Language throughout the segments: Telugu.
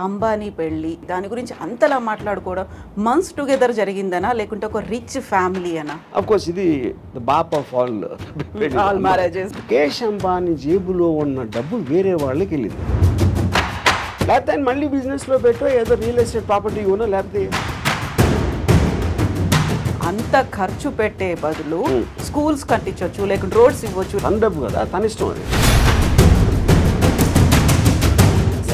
అంబానీ పెళ్ళి దాని గురించి అంతలా మాట్లాడుకోవడం మంత్స్ టుగెదర్ జరిగిందనా లేకుంటే ఒక రిచ్ ఫ్యామిలీ అనా? ఆఫ్ కోర్స్ ఇది ద బాప్ of all marriages. Mukesh Ambani జేబులో ఉన్న డబ్బు వేరే వాళ్ళకి వెళ్ళింది. లేకపోతే ఆయన మళ్ళీ బిజినెస్లో పెట్టో ఏదో రియల్ ఎస్టేట్ ప్రాపర్టీ ఉన్నా లేకపోతే అంత ఖర్చు పెట్టే బదులు స్కూల్స్ కట్టించవచ్చు లేకుంటే రోడ్స్ ఇవ్వచ్చు. తన డబ్బు కదా, తన ఇష్టం అది.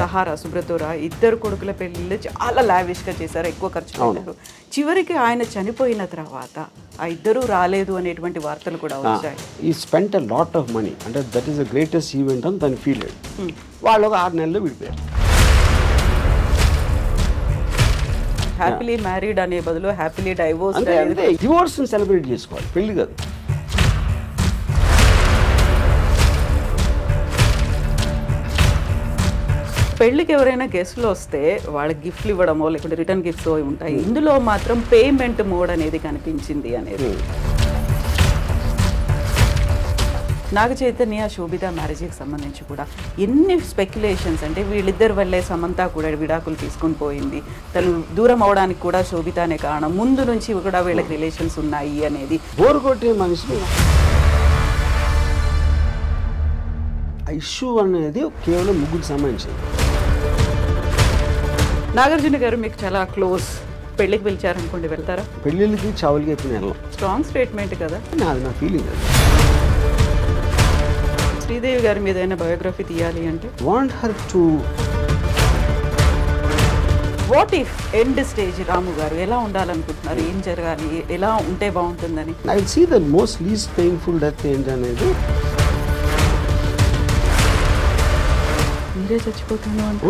సహారా సుబ్రతోరా ఇద్దరు కొడుకుల పెళ్ళిళ్ళు చాలా లావిష్గా చేశారు, ఎక్కువ ఖర్చు పెట్టారు. చివరికి ఆయన చనిపోయిన తర్వాత ఆ ఇద్దరు రాలేదు అనేటువంటి వార్తలు కూడా వచ్చాయి. He spent a lot of money, అంటే that is the greatest event అని తను ఫీల్ అయ్యాడు. వాళ్ళు ఒక 6 నెలల్లో విడిపోయారు. హ్యాపీలీ మ్యారీడ్ అనే బదులు హ్యాపీలీ డైవోర్స్. అంటే డివోర్స్ సెలబ్రేట్ చేసుకోవాలి, పెళ్లి కాదు. పెళ్ళికి ఎవరైనా గెస్ట్లు వస్తే వాళ్ళకి గిఫ్ట్లు ఇవ్వడమో లేకుంటే రిటర్న్ గిఫ్ట్స్ ఉంటాయి. ఇందులో మాత్రం పేమెంట్ మోడ్ అనేది కనిపించింది అనేది. నాగ చైతన్య శోభిత మ్యారేజ్కి సంబంధించి కూడా ఎన్ని స్పెక్యులేషన్స్, అంటే వీళ్ళిద్దరి వల్లే సమంత కూడా విడాకులు తీసుకొని పోయింది, తను దూరం అవడానికి కూడా శోభితనే కారణం, ముందు నుంచి కూడా వీళ్ళకి రిలేషన్స్ ఉన్నాయి అనేది. బోర్ కొట్టే మనిషి ఇష్యూ అనేది కేవలం ముగ్గురికి సంబంధించింది. నాగార్జున గారు మీకు చాలా క్లోజ్, పెళ్ళికి పిలిచారనుకోండి వెళ్తారా? పెళ్ళిళ్ళకి చావులకి ఎప్పుడు వెళ్ళాం. స్ట్రాంగ్ స్టేట్మెంట్ కదా. అది నా ఫీలింగ్. శ్రీదేవి గారి మీద ఏదైనా బయోగ్రఫీ తీయాలి అంటే want her to what if end stage Ramu garu ఎలా ఉండాలనుకుంటున్నారు, ఏం జరగాలి, ఎలా ఉంటే బాగుంటుందని? I will see the most least painful death ఏంటి అనేది. మీరే చచ్చిపోతాను అంటే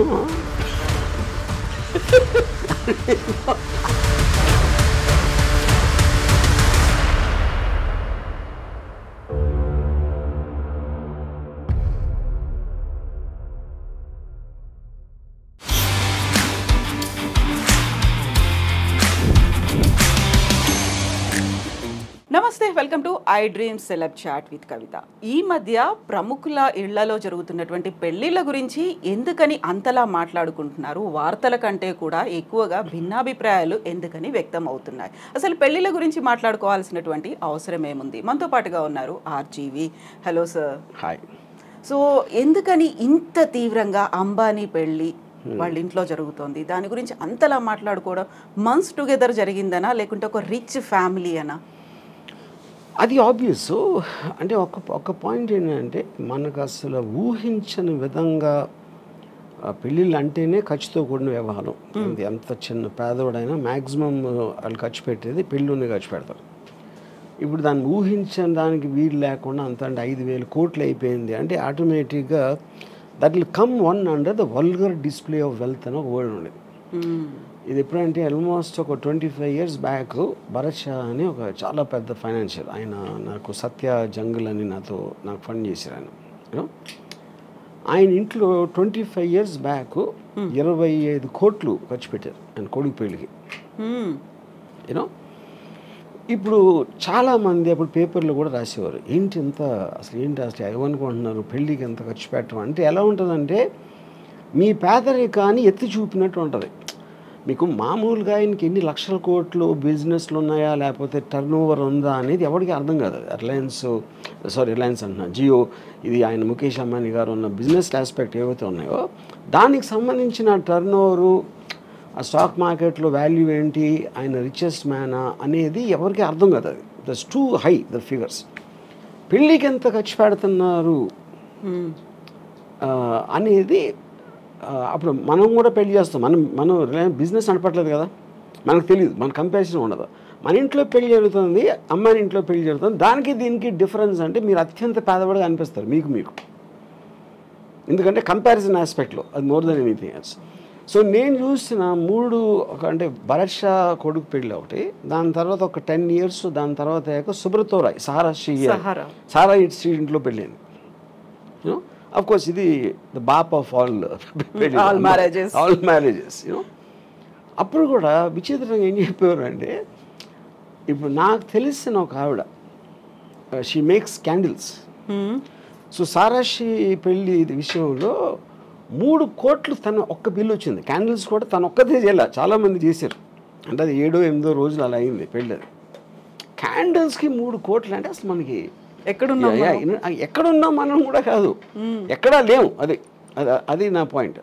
నమస్తే, welcome to I dream celeb chat with Kavitha. ఈ మధ్య ప్రముఖుల ఇళ్లలో జరుగుతున్నటువంటి పెళ్లిళ్ళ గురించి ఎందుకని అంతలా మాట్లాడుకుంటున్నారు? వార్తల కంటే కూడా ఎక్కువగా భిన్నాభిప్రాయాలు ఎందుకని వ్యక్తం అవుతున్నాయి? అసలు పెళ్లిళ్ళ గురించి మాట్లాడుకోవాల్సినటువంటి అవసరం ఏముంది? మనతో పాటుగా ఉన్నారు RGV. Hello sir. Hi. So ఎందుకని ఇంత తీవ్రంగా అంబానీ పెళ్ళి వాళ్ళ ఇంట్లో జరుగుతోంది, దాని గురించి అంతలా మాట్లాడుకోవడం మంత్స్ టుగెదర్ జరిగిందనా లేకుంటే ఒక రిచ్ ఫ్యామిలీ అనా? అది ఆబ్వియస్. అంటే ఒక పాయింట్ ఏంటంటే మనకు అసలు ఊహించని విధంగా పెళ్ళిళ్ళు అంటేనే ఖర్చుతో కూడిన వ్యవహారం. ఎంత చిన్న పేదవాడైనా మ్యాక్సిమం వాళ్ళు ఖర్చు పెట్టేది పెళ్ళిలోనే ఖర్చు పెడతారు. ఇప్పుడు దాన్ని ఊహించని దానికి వీలు లేకుండా అంత అంటే 5,000 కోట్లు అయిపోయింది అంటే ఆటోమేటిక్గా that will come one under the vulgar display of wealth అని ఒక వర్డ్ ఉండేది. ఇది ఎప్పుడంటే ఆల్మోస్ట్ ఒక 25 years బ్యాక్ భరత్ షా అని ఒక చాలా పెద్ద ఫైనాన్షియల్, ఆయన నాకు సత్య జంగుల్ అని నాకు ఫండ్ చేశారు ఆయన. ఆయన ఇంట్లో 25 years బ్యాక్ 25 కోట్లు ఖర్చు పెట్టారు ఆయన కొడుకు పెళ్ళికి. యూనో ఇప్పుడు చాలామంది అప్పుడు పేపర్లో కూడా రాసేవారు, అసలు ఏంటి ఏమనుకుంటున్నారు పెళ్ళికి ఎంత ఖర్చు పెట్టడం అంటే. ఎలా ఉంటుందంటే మీ పేదరికాన్ని ఎత్తి చూపినట్టు ఉంటుంది. మీకు మామూలుగా ఆయనకి ఎన్ని లక్షల కోట్లు బిజినెస్లు ఉన్నాయా లేకపోతే టర్న్ ఓవర్ ఉందా అనేది ఎవరికి అర్థం కాదు. రిలయన్స్ అంటున్నా, జియో, ఇది ఆయన ముఖేష్ అంబానీ గారు ఉన్న బిజినెస్ ఆస్పెక్ట్ ఏవైతే ఉన్నాయో దానికి సంబంధించిన టర్న్ ఓవరు, ఆ స్టాక్ మార్కెట్లో వాల్యూ ఏంటి, ఆయన రిచెస్ట్ మ్యానా అనేది ఎవరికి అర్థం కాదు. అది that's two high the figures. పెళ్ళికి ఎంత ఖర్చు పెడుతున్నారు అనేది అప్పుడు మనం కూడా పెళ్లి చేస్తాం. మనం బిజినెస్ నడపట్లేదు కదా, మనకు తెలియదు, మన కంపారిజన్ ఉండదు. మన ఇంట్లో పెళ్లి జరుగుతుంది, అమ్మాయి ఇంట్లో పెళ్లి జరుగుతుంది, దానికి దీనికి డిఫరెన్స్ అంటే మీరు అత్యంత పేదవాడిగా అనిపిస్తారు మీకు. ఎందుకంటే కంపారిజన్ ఆస్పెక్ట్లో అది more than anything else. So నేను చూసిన 3 అంటే భరత్ షా కొడుకు పెళ్ళి ఒకటి, దాని తర్వాత ఒక 10 years, దాని తర్వాత సుబ్రతోరాయ్ సారా ఇంట్లో పెళ్ళింది. యూనో ఆఫ్ కోర్స్ ఇది ద బాప్ ఆఫ్ ఆల్ మ్యారేజెస్. యూనో అప్పుడు కూడా విచిత్రంగా ఏం చెప్పేవారు అంటే, ఇప్పుడు నాకు తెలిసిన ఒక ఆవిడ, షీ మేక్స్ క్యాండిల్స్. సో సారాషి పెళ్ళి విషయంలో 3 కోట్లు తను ఒక్క బిల్లు వచ్చింది. క్యాండిల్స్ కూడా తను ఒక్కదే చేయాల, చాలామంది చేశారు. అంటే అది 7-8 రోజులు అలా అయింది పెళ్ళి. అది క్యాండిల్స్కి 3 కోట్లు అంటే అసలు మనకి ఎక్కడున్నాం మనం కూడా కాదు, ఎక్కడా లేవు. అది నా పాయింట్.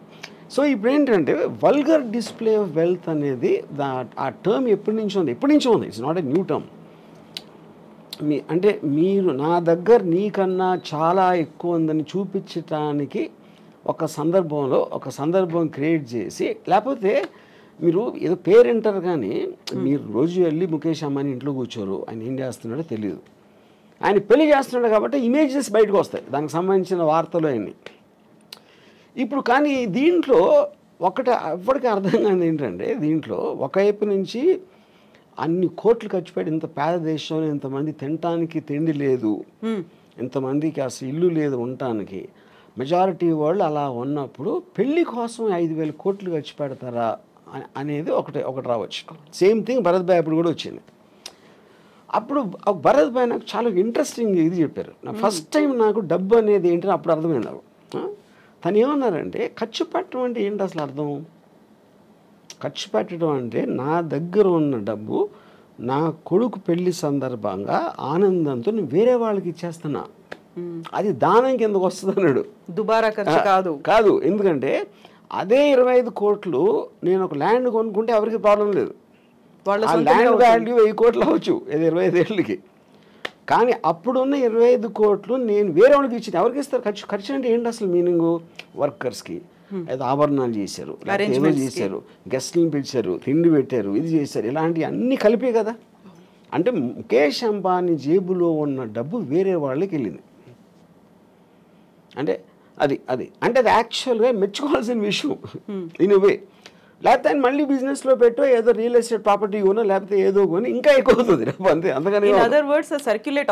సో ఇప్పుడు ఏంటంటే వల్గర్ డిస్ప్లే ఆఫ్ వెల్త్ అనేది ఆ టర్మ్ ఎప్పటి నుంచో ఉంది, it's not a new term. అంటే మీరు నా దగ్గర నీకన్నా చాలా ఎక్కువ ఉందని చూపించటానికి ఒక సందర్భం క్రియేట్ చేసి, లేకపోతే మీరు ఏదో పేరెంటర్ కానీ మీరు రోజు వెళ్ళి ముఖేష్ అంబానీ ఇంట్లో కూర్చోరు, ఆయన ఏం చేస్తున్నాడో తెలియదు. ఆయన పెళ్లి చేస్తున్నాడు కాబట్టి ఇమేజెస్ బయటకు వస్తాయి, దానికి సంబంధించిన వార్తలు అన్నీ. ఇప్పుడు కానీ దీంట్లో ఎవరికి అర్థం కాదు ఏంటంటే, దీంట్లో ఒకవైపు నుంచి అన్ని కోట్లు ఖర్చు పెట్టి ఇంత పేద దేశంలో ఇంతమంది తినటానికి తిండి లేదు, ఇంతమందికి అసలు ఇల్లు లేదు ఉండటానికి, మెజారిటీ వాళ్ళు అలా ఉన్నప్పుడు పెళ్లి కోసం 5,000 కోట్లు ఖర్చు పెడతారా అనేది ఒకటి రావచ్చు. సేమ్ థింగ్ భరత్ భాయ్ అప్పుడు కూడా వచ్చింది. అప్పుడు భరత్ భాయ్ నాకు చాలా ఇంట్రెస్టింగ్ ఇది చెప్పారు. ఫస్ట్ టైం నాకు డబ్బు అనేది ఏంటని అప్పుడు అర్థమైంది నాకు. తను ఏమన్నారంటే, ఖర్చు పెట్టడం అంటే ఏంటి అసలు అర్థం? ఖర్చు పెట్టడం అంటే నా దగ్గర ఉన్న డబ్బు నా కొడుకు పెళ్లి సందర్భంగా ఆనందంతో నేను వేరే వాళ్ళకి ఇచ్చేస్తున్నా, అది దానం కిందకు వస్తుంది అన్నాడు. దుబారా ఖర్చు కాదు. ఎందుకంటే అదే 25 కోట్లు నేను ఒక ల్యాండ్ కొనుక్కుంటే ఎవరికి ప్రాబ్లం లేదు, ఆ ల్యాండ్ వాల్యూ 1000 కోట్లు అవ్వచ్చు 25 ఏళ్ళకి. కానీ అప్పుడున్న 25 కోట్లు నేను వేరే వాళ్ళకి ఇచ్చింది, ఎవరికి ఇస్తారు? ఖర్చు అంటే ఏంటి అసలు మీనింగు? వర్కర్స్కి ఏదో ఆభరణాలు చేశారు, ఏదో చేశారు, గెస్ట్లను పిలిచారు, తిండి పెట్టారు, ఇది చేశారు, ఇలాంటివి అన్నీ కలిపే కదా. అంటే ముఖేష్ అంబానీ జేబులో ఉన్న డబ్బు వేరే వాళ్ళకి వెళ్ళింది. అంటే అది యాక్చువల్గా మెచ్చుకోవాల్సిన విషయం ఇన్ వే. లేకపోతే ఆయన మళ్ళీ బిజినెస్లో పెట్టో ఏదో రియల్ ఎస్టేట్ ప్రాపర్టీ కొనో లేకపోతే ఏదో కొని ఇంకా ఎక్కువ అవుతుంది అంతే. అందుకని సర్క్యులేట్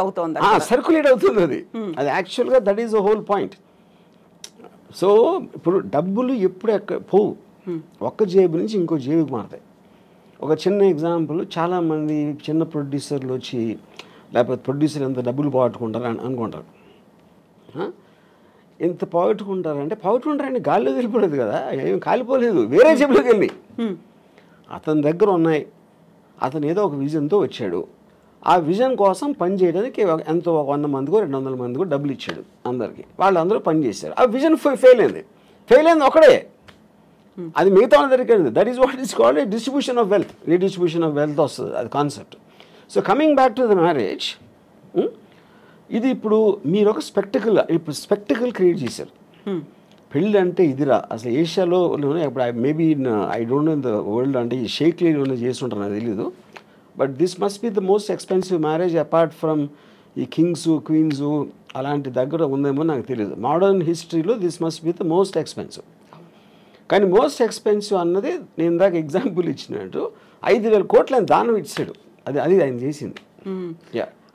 అవుతుంది అది యాక్చువల్గా that is the whole point. So ఇప్పుడు డబ్బులు ఎప్పుడు పోవు, ఒక్క జేబు నుంచి ఇంకో జేబుకి మారుతాయి. ఒక చిన్న ఎగ్జాంపుల్, చాలామంది చిన్న ప్రొడ్యూసర్లు వచ్చి లేకపోతే ప్రొడ్యూసర్ ఎంత డబ్బులు పోగొట్టుకుంటారు అనుకుంటారు. ఎంత పోగొట్టుకుంటారంటే గాల్లో వెళ్ళిపోలేదు కదా, ఏం కాలిపోలేదు, వేరే జేబులోకి వెళ్ళి అతని దగ్గర ఉన్నాయి. అతను ఏదో ఒక విజన్తో వచ్చాడు, ఆ విజన్ కోసం పని చేయడానికి ఎంతో 100 మందికో 200 మందికో డబ్బులు ఇచ్చాడు అందరికీ. వాళ్ళందరూ పని చేశారు, ఆ విజన్ ఫెయిల్ అయింది ఒకడే, అది మిగతా వాళ్ళ దగ్గరికి వెళ్ళింది. That is what is called distribution of wealth, redistribution of wealth వస్తుంది అది concept. So coming back to the marriage, ఇది ఇప్పుడు మీరు ఒక స్పెక్టికల్ క్రియేట్ చేశారు. పెళ్ళి అంటే ఇదిరా అసలు ఏషియాలో ఇప్పుడు maybe I don't know the world, అంటే ఈ షేక్లీలో చేస్తుంటారు నాకు తెలీదు. But this must be the most expensive marriage apart from ఈ కింగ్స్ క్వీన్స్ అలాంటి దగ్గర ఉందేమో నాకు తెలియదు. మోడర్న్ హిస్టరీలో this must be the most expensive. కానీ మోస్ట్ ఎక్స్పెన్సివ్ అన్నది నేను ఇందాక ఎగ్జాంపుల్ ఇచ్చినట్టు 5,000 కోట్లు ఆయన దానం ఇచ్చాడు, అది ఆయన చేసింది.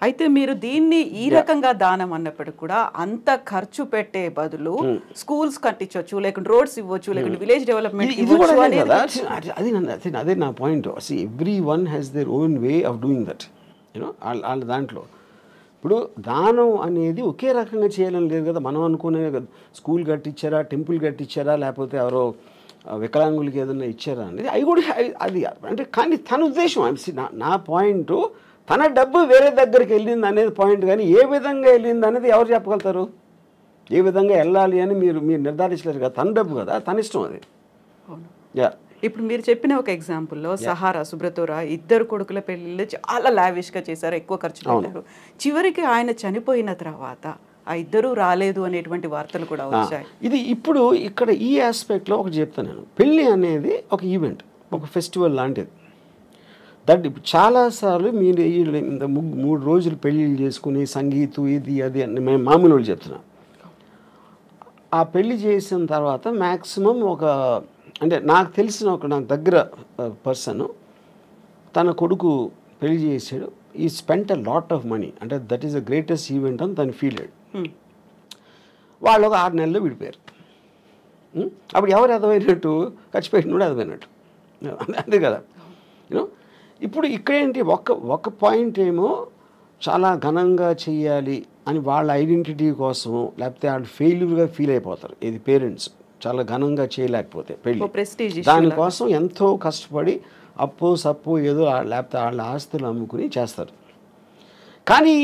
అయితే మీరు దీన్ని ఈ రకంగా దానం అన్నప్పటికీ కూడా అంత ఖర్చు పెట్టే బదులు స్కూల్స్ కట్టించవచ్చు, లేకుంటే రోడ్స్ ఇవ్వచ్చు, లేకుంటే విలేజ్ డెవలప్మెంట్ అదే నా point. Every one has their own way of doing that, you know. వాళ్ళ దాంట్లో ఇప్పుడు దానం అనేది ఒకే రకంగా చేయాలని లేదు కదా. మనం అనుకునే స్కూల్ కట్టించారా, టెంపుల్ కట్టించారా, లేకపోతే ఎవరో వికలాంగులకి ఏదైనా ఇచ్చారా అనేది అవి కూడా అది అంటే. కానీ తన ఉద్దేశం, నా పాయింట్ తన డబ్బు వేరే దగ్గరికి వెళ్ళింది అనేది పాయింట్. కానీ ఏ విధంగా వెళ్ళింది అనేది ఎవరు చెప్పగలుగుతారు? ఏ విధంగా వెళ్ళాలి అని మీరు నిర్ధారించలేరు కదా, తన డబ్బు కదా, తన ఇష్టం అది. ఇప్పుడు మీరు చెప్పిన ఒక ఎగ్జాంపుల్లో సహారా, సుబ్రతోరా ఇద్దరు కొడుకుల పెళ్ళిళ్ళు చాలా లావిష్గా చేశారు, ఎక్కువ ఖర్చు పెట్టారు. చివరికి ఆయన చనిపోయిన తర్వాత ఆ ఇద్దరు రాలేదు అనేటువంటి వార్తలు కూడా వచ్చాయి. ఇది ఇప్పుడు ఇక్కడ ఈ ఆస్పెక్ట్లో ఒకటి చెప్తాను నేను. పెళ్ళి అనేది ఒక ఈవెంట్, ఒక ఫెస్టివల్ లాంటిది. దట్ చాలాసార్లు మీరు 3 రోజులు పెళ్ళిళ్ళు చేసుకుని సంగీతం ఇది అది అని మేము మామూలు వాళ్ళు చెప్తున్నాం. ఆ పెళ్ళి చేసిన తర్వాత మ్యాక్సిమం అంటే నాకు తెలిసిన నాకు దగ్గర పర్సన్ తన కొడుకు పెళ్లి చేసాడు, he spent a lot of money, అంటే that is the greatest event అని తను ఫీల్ అయ్యాడు. వాళ్ళు ఒక 6 నెలల్లో విడిపోయారు. అప్పుడు ఎవరు అర్థమైనట్టు? ఖర్చు పెట్టినోడు అర్థమైనట్టు, అంతే కదా. యూనో ఇప్పుడు ఇక్కడేంటి, ఒక పాయింట్ ఏమో చాలా ఘనంగా చెయ్యాలి అని వాళ్ళ ఐడెంటిటీ కోసం, లేకపోతే వాళ్ళు ఫెయిల్యూర్గా ఫీల్ అయిపోతారు. ఇది పేరెంట్స్ చాలా ఘనంగా చేయలేకపోతే పెళ్ళి, ప్రెస్టీజ్ దానికోసం ఎంతో కష్టపడి అప్పు సప్పు ఏదో లేకపోతే వాళ్ళ ఆస్తులు అమ్ముకుని చేస్తారు. కానీ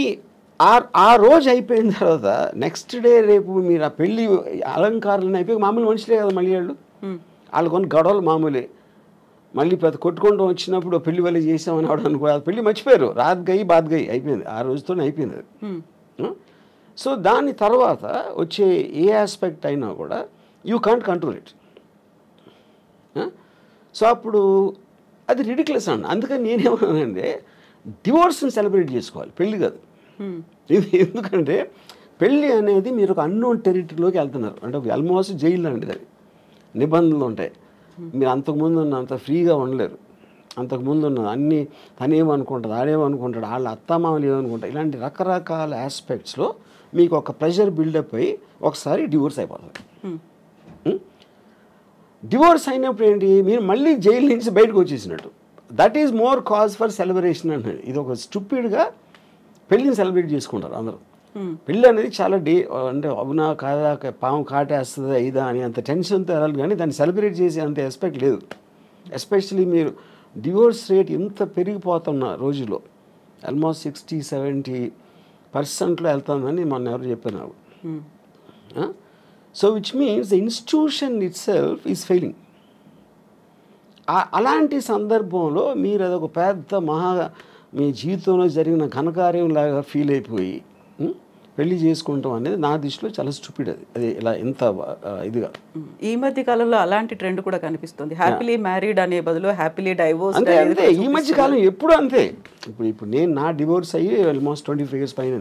ఆ రోజు అయిపోయిన తర్వాత నెక్స్ట్ డే రేపు మీరు ఆ పెళ్ళి అలంకారాలను అయిపోయి మామూలు మనుషులే కదా మళ్ళీ వాళ్ళు కొన్ని గొడవలు మామూలే. మళ్ళీ పెద్ద కొట్టుకుంటూ వచ్చినప్పుడు పెళ్లి వల్ల చేసామని ఆవిడ అనుకో, అది పెళ్ళి మర్చిపోయారు, రాత్ గయి బాత్ గయి అయిపోయింది, ఆ రోజుతోనే అయిపోయింది అది. సో దాని తర్వాత వచ్చే ఏ ఆస్పెక్ట్ అయినా కూడా you can't control it. So అప్పుడు అది రిడిక్యులస్ అండి. అందుకని నేనేమన్నానంటే డివోర్స్ని సెలబ్రేట్ చేసుకోవాలి, పెళ్ళి కాదు. ఎందుకంటే పెళ్ళి అనేది మీరు ఒక అన్నోన్ టెరిటరీలోకి వెళ్తున్నారు, అంటే ఆల్మోస్ట్ జైలు లాంటిది, అది నిబంధనలు ఉంటాయి. మీరు అంతకుముందు ఉన్నంత ఫ్రీగా ఉండలేరు. అంతకుముందు ఉన్న అన్నీ తనేమనుకుంటుంది, ఆడేమనుకుంటాడు, వాళ్ళ అత్తమామలు ఏమనుకుంటారు, ఇలాంటి రకరకాల ఆస్పెక్ట్స్లో మీకు ఒక ప్రెషర్ బిల్డప్ అయ్యి ఒకసారి డివోర్స్ అయిపోతుంది. డివోర్స్ అయినప్పుడు ఏంటి, మీరు మళ్ళీ జైలు నుంచి బయటకు వచ్చేసినట్టు. That is more cause for celebration అన్నది. ఇది ఒక స్టూపిడ్గా పెళ్ళిని సెలబ్రేట్ చేసుకుంటారు అందరూ. పెళ్ళి అనేది చాలా అంటే అవునా కాదా, పాము కాటేస్తుందా ఇదా అని అంత టెన్షన్తో వెళ్ళాలి, కానీ దాన్ని సెలబ్రేట్ చేసే అంత ఎస్పెక్ట్ లేదు. ఎస్పెషలీ మీరు డివోర్స్ రేట్ ఎంత పెరిగిపోతున్న రోజులో, ఆల్మోస్ట్ 60-70% వెళ్తుందని మొన్న ఎవరు చెప్పారు నాకు. So which means the institution it self is failing. అలాంటి సందర్భంలో మీరు అదొక పెద్ద మీ జీవితంలో జరిగిన ఘనకార్యం లాగా ఫీల్ అయిపోయి పెళ్లి చేసుకుంటాం అనేది నా దృష్టిలో చాలా స్టూపిడ్. అది ఇలా ఇంత ఇదిగా ఈ మధ్య కాలంలో అలాంటి ట్రెండ్ కూడా కనిపిస్తుంది. హ్యాపీలీ మ్యారీడ్ అనే బదులు హ్యాపీలీ డైవోర్స్ అంతే. అంతే ఈ మధ్య కాలం ఎప్పుడు అంతే. ఇప్పుడు నేను నా డివోర్స్ అయ్యి ఆల్మోస్ట్ 25 years పైన.